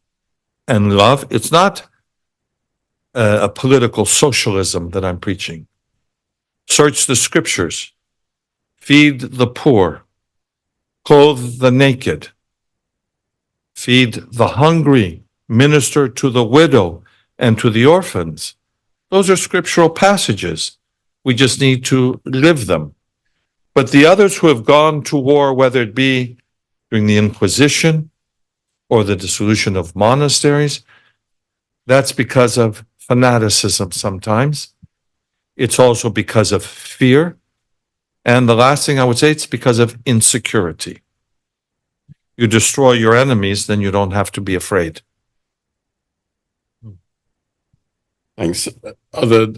Speaker 2: and love. It's not a political socialism that I'm preaching. Search the scriptures. Feed the poor. Clothe the naked. Feed the hungry. Minister to the widow and to the orphans. Those are scriptural passages. We just need to live them. But the others who have gone to war, whether it be during the Inquisition or the dissolution of monasteries, that's because of fanaticism sometimes. It's also because of fear. And the last thing I would say, it's because of insecurity. You destroy your enemies, then you don't have to be afraid.
Speaker 1: Thanks. Other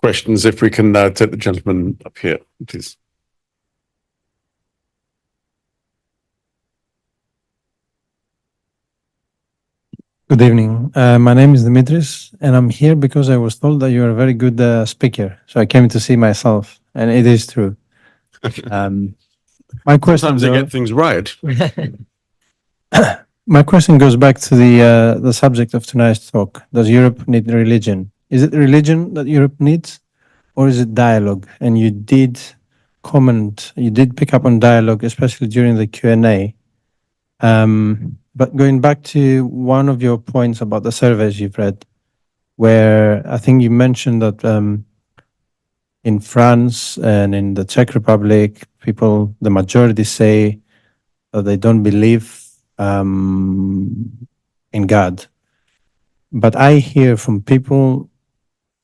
Speaker 1: questions, if we can take the gentleman up here, please.
Speaker 10: Good evening. My name is Dimitris, and I'm here because I was told that you are a very good speaker. So I came to see myself, and it is true. My question,
Speaker 1: Sometimes they get things right.
Speaker 10: my question goes back to the subject of tonight's talk. Does Europe need religion? Is it religion that Europe needs, or is it dialogue? And you did pick up on dialogue, especially during the Q&A. But going back to one of your points about the surveys you've read, where I think you mentioned that in France and in the Czech Republic, the majority say that they don't believe in God. But I hear from people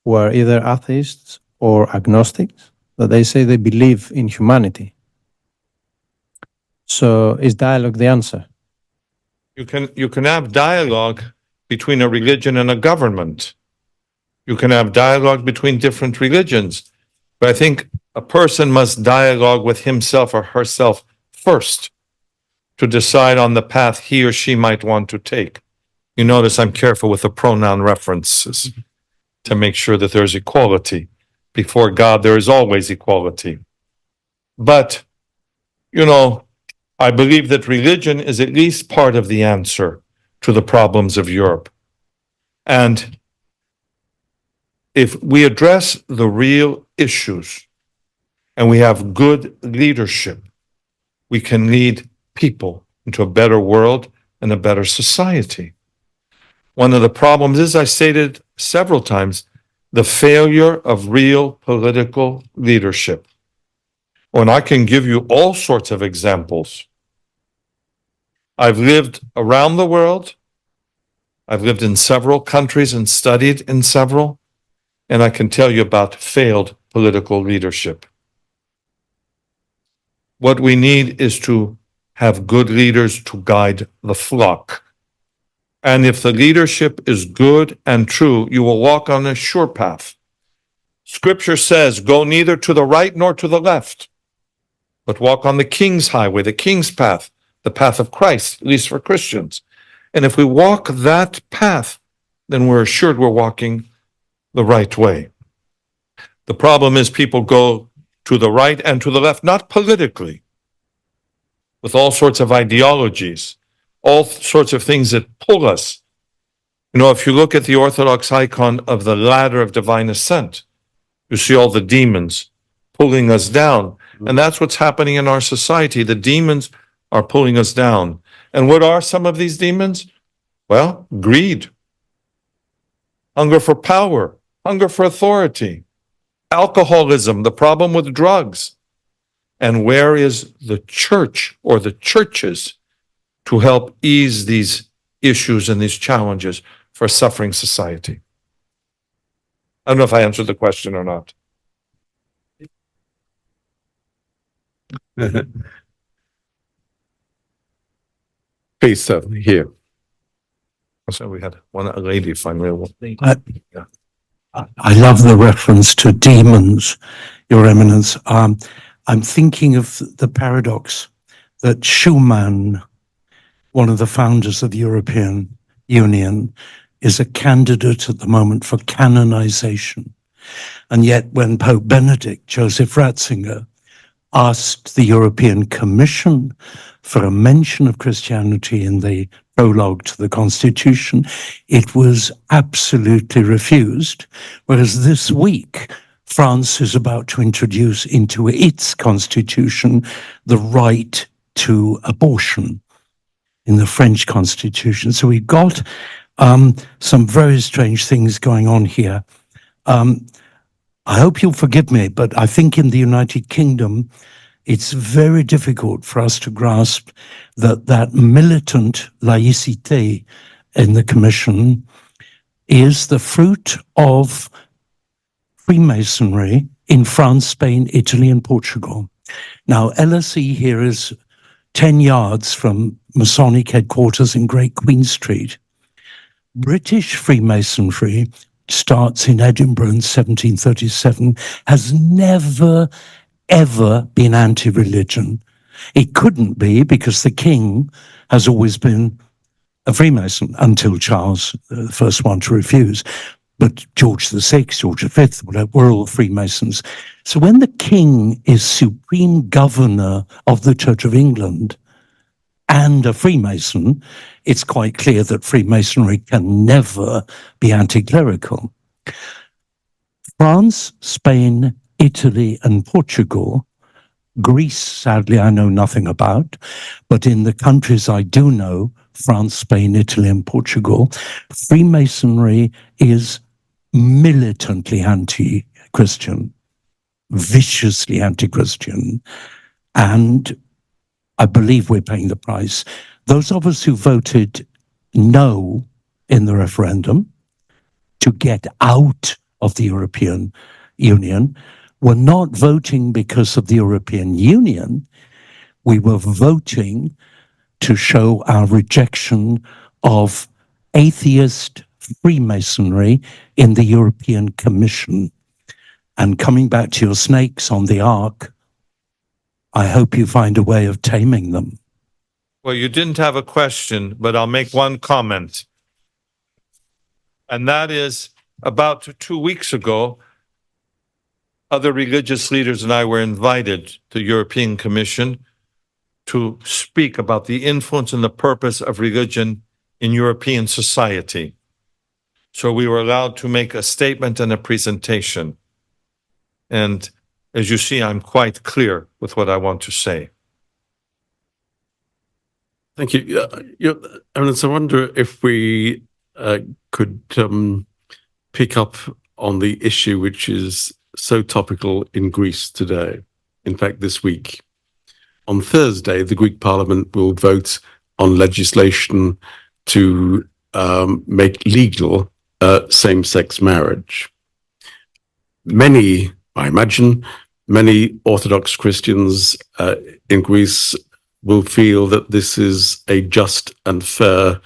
Speaker 10: who are either atheists or agnostics that they say they believe in humanity. So is dialogue the answer?
Speaker 2: You can have dialogue between a religion and a government. You can have dialogue between different religions. But I think a person must dialogue with himself or herself first to decide on the path he or she might want to take. You notice I'm careful with the pronoun references to make sure that there's equality. Before God, there is always equality. But, I believe that religion is at least part of the answer to the problems of Europe. And if we address the real issues and we have good leadership, we can lead people into a better world and a better society. One of the problems is, I stated several times, the failure of real political leadership. And I can give you all sorts of examples. I've lived around the world. I've lived in several countries and studied in several. and I can tell you about failed political leadership. What we need is to have good leaders to guide the flock. And if the leadership is good and true, you will walk on a sure path. Scripture says, go neither to the right nor to the left, but walk on the King's highway, the King's path, the path of Christ, at least for Christians. And if we walk that path, then we're assured we're walking the right way. The problem is people go to the right and to the left, not politically, with all sorts of ideologies, all sorts of things that pull us. You know, if you look at the Orthodox icon of the ladder of divine ascent, you see all the demons pulling us down. And that's what's happening in our society. The demons are pulling us down. And what are some of these demons? Well, greed, hunger for power, hunger for authority, alcoholism, the problem with drugs. And where is the church or the churches to help ease these issues and these challenges for a suffering society? I don't know if I answered the question or not.
Speaker 1: Please, certainly here.
Speaker 2: So we had a lady finally.
Speaker 4: I love the reference to demons, Your Eminence. I'm thinking of the paradox that Schumann, one of the founders of the European Union, is a candidate at the moment for canonization. And yet when Pope Benedict, Joseph Ratzinger, asked the European Commission for a mention of Christianity in the prologue to the Constitution, it was absolutely refused. Whereas this week, France is about to introduce into its constitution the right to abortion in the French Constitution. So we've got some very strange things going on here. I hope you'll forgive me, but I think in the United Kingdom, it's very difficult for us to grasp that militant laïcité in the Commission is the fruit of Freemasonry in France, Spain, Italy, and Portugal. Now, LSE here is 10 yards from Masonic headquarters in Great Queen Street. British Freemasonry starts in Edinburgh in 1737, has never, ever been anti-religion. It couldn't be because the king has always been a Freemason until Charles, the first one to refuse. But George VI, George V, were all Freemasons. So when the king is supreme governor of the Church of England and a Freemason, it's quite clear that Freemasonry can never be anti-clerical. France, Spain, Italy, and Portugal, Greece, sadly, I know nothing about, but in the countries I do know, France, Spain, Italy, and Portugal, Freemasonry is militantly anti-Christian, viciously anti-Christian, and I believe we're paying the price. Those of us who voted no in the referendum to get out of the European Union were not voting because of the European Union. We were voting to show our rejection of atheist Freemasonry in the European Commission. And coming back to your snakes on the ark, I hope you find a way of taming them.
Speaker 2: Well, you didn't have a question, but I'll make one comment. And that is, about 2 weeks ago, other religious leaders and I were invited to the European Commission to speak about the influence and the purpose of religion in European society. So we were allowed to make a statement and a presentation. And as you see, I'm quite clear with what I want to say.
Speaker 1: Thank you. Your Eminence, I wonder if we could pick up on the issue which is so topical in Greece today. In fact, this week. On Thursday, the Greek Parliament will vote on legislation to make legal same-sex marriage. many, I imagine, many Orthodox Christians in Greece will feel that this is a just and fair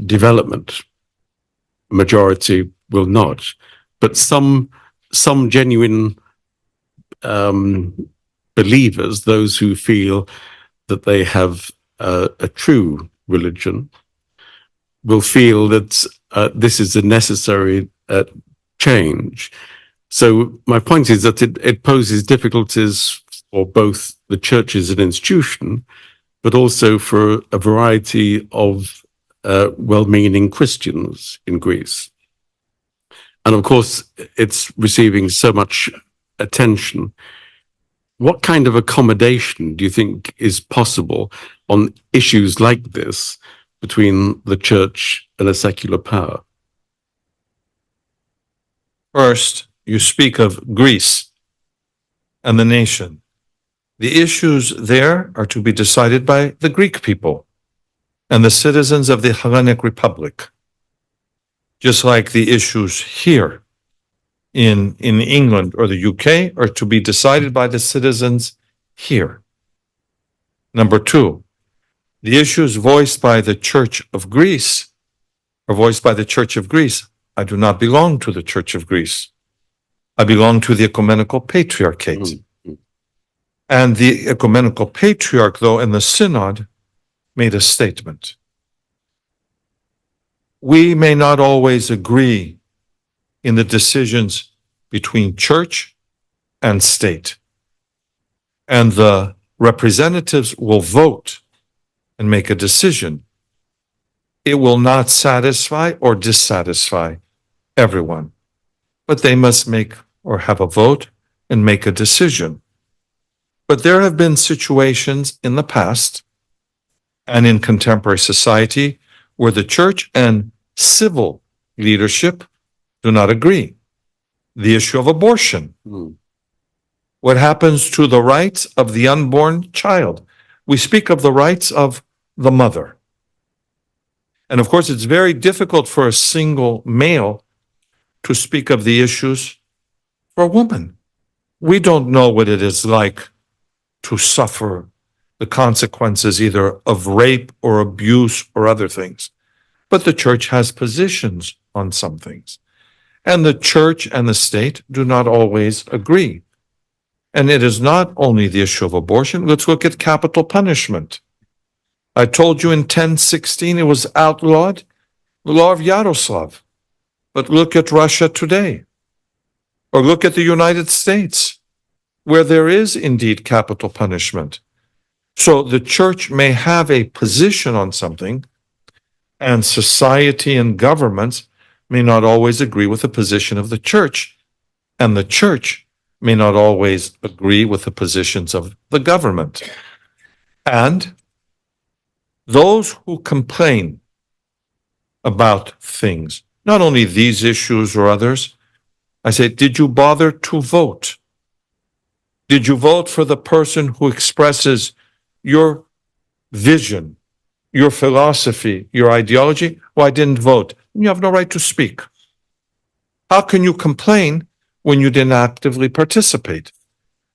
Speaker 1: development. Majority will not, but some genuine believers, those who feel that they have a true religion, will feel that this is a necessary change. So my point is that it poses difficulties for both the church as an institution, but also for a variety of well-meaning Christians in Greece. And of course, it's receiving so much attention. What kind of accommodation do you think is possible on issues like this between the church and a secular power?
Speaker 2: First, you speak of Greece and the nation. The issues there are to be decided by the Greek people and the citizens of the Hellenic Republic, just like the issues here in England or the UK are to be decided by the citizens here. Number two, the issues voiced by the Church of Greece are voiced by the Church of Greece. I do not belong to the Church of Greece. I belong to the Ecumenical Patriarchate. And the Ecumenical Patriarch, though, in the Synod, made a statement. We may not always agree in the decisions between church and state. And the representatives will vote and make a decision. It will not satisfy or dissatisfy everyone, but they must make or have a vote and make a decision. But there have been situations in the past and in contemporary society where the church and civil leadership do not agree. The issue of abortion. What happens to the rights of the unborn child? We speak of the rights of the mother. And of course, it's very difficult for a single male to speak of the issues for a woman. We don't know what it is like to suffer the consequences either of rape or abuse or other things. But the church has positions on some things. And the church and the state do not always agree. And it is not only the issue of abortion. Let's look at capital punishment. I told you in 1016 it was outlawed, the law of Yaroslav. But look at Russia today. Or look at the United States, where there is indeed capital punishment. So the church may have a position on something, and society and governments may not always agree with the position of the church, and the church may not always agree with the positions of the government. And those who complain about things, not only these issues or others, I say, did you bother to vote? Did you vote for the person who expresses your vision, your philosophy, your ideology? Well, I didn't vote. You have no right to speak. How can you complain when you didn't actively participate?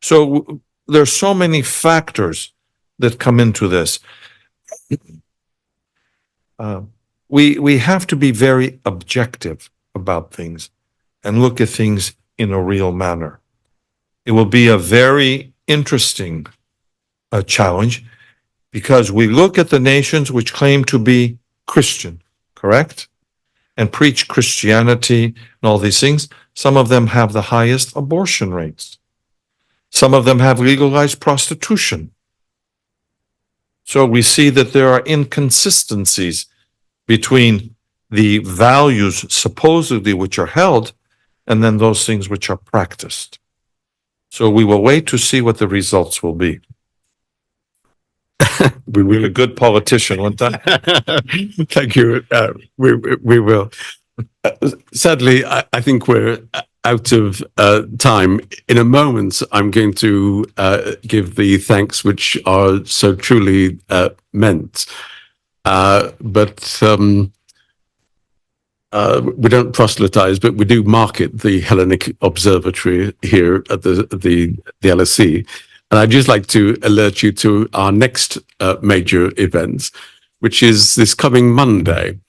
Speaker 2: So there's so many factors that come into this. We have to be very objective about things and look at things in a real manner. It will be a very interesting challenge because we look at the nations which claim to be Christian, correct? And preach Christianity and all these things. Some of them have the highest abortion rates. Some of them have legalized prostitution. So we see that there are inconsistencies between the values supposedly which are held and then those things which are practiced. So we will wait to see what the results will be. We will. A good politician, won't I?
Speaker 1: Thank you. We will. Sadly, I think we're out of time. In a moment, I'm going to give the thanks which are so truly meant. But we don't proselytize, but we do market the Hellenic Observatory here at the LSE. And I'd just like to alert you to our next major event, which is this coming Monday.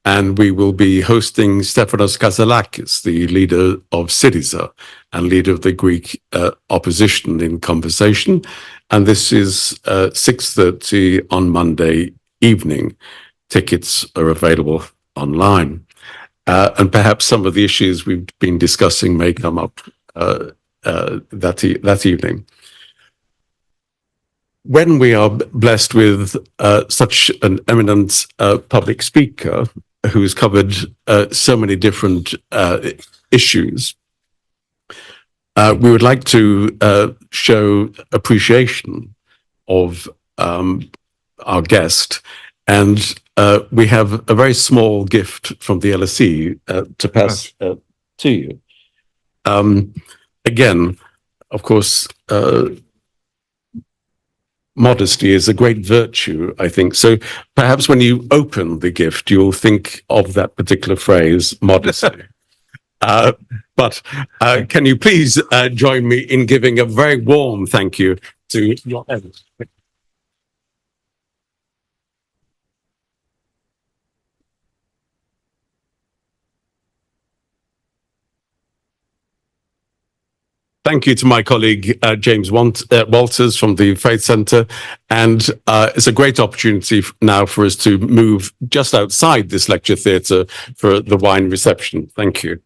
Speaker 1: And we will be hosting Stefanos Kazalakis, the leader of Syriza and leader of the Greek opposition, in conversation. And this is 6:30 on Monday evening. Tickets are available online. And perhaps some of the issues we've been discussing may come up that evening. When we are blessed with such an eminent public speaker who's covered so many different issues, we would like to show appreciation of our guest, and we have a very small gift from the LSE to pass to you. Again, of course, modesty is a great virtue, I think. So perhaps when you open the gift, you'll think of that particular phrase, modesty. But can you please join me in giving a very warm thank you to your elders? Thank you to my colleague, James Walters from the Faith Centre. And it's a great opportunity now for us to move just outside this lecture theatre for the wine reception. Thank you.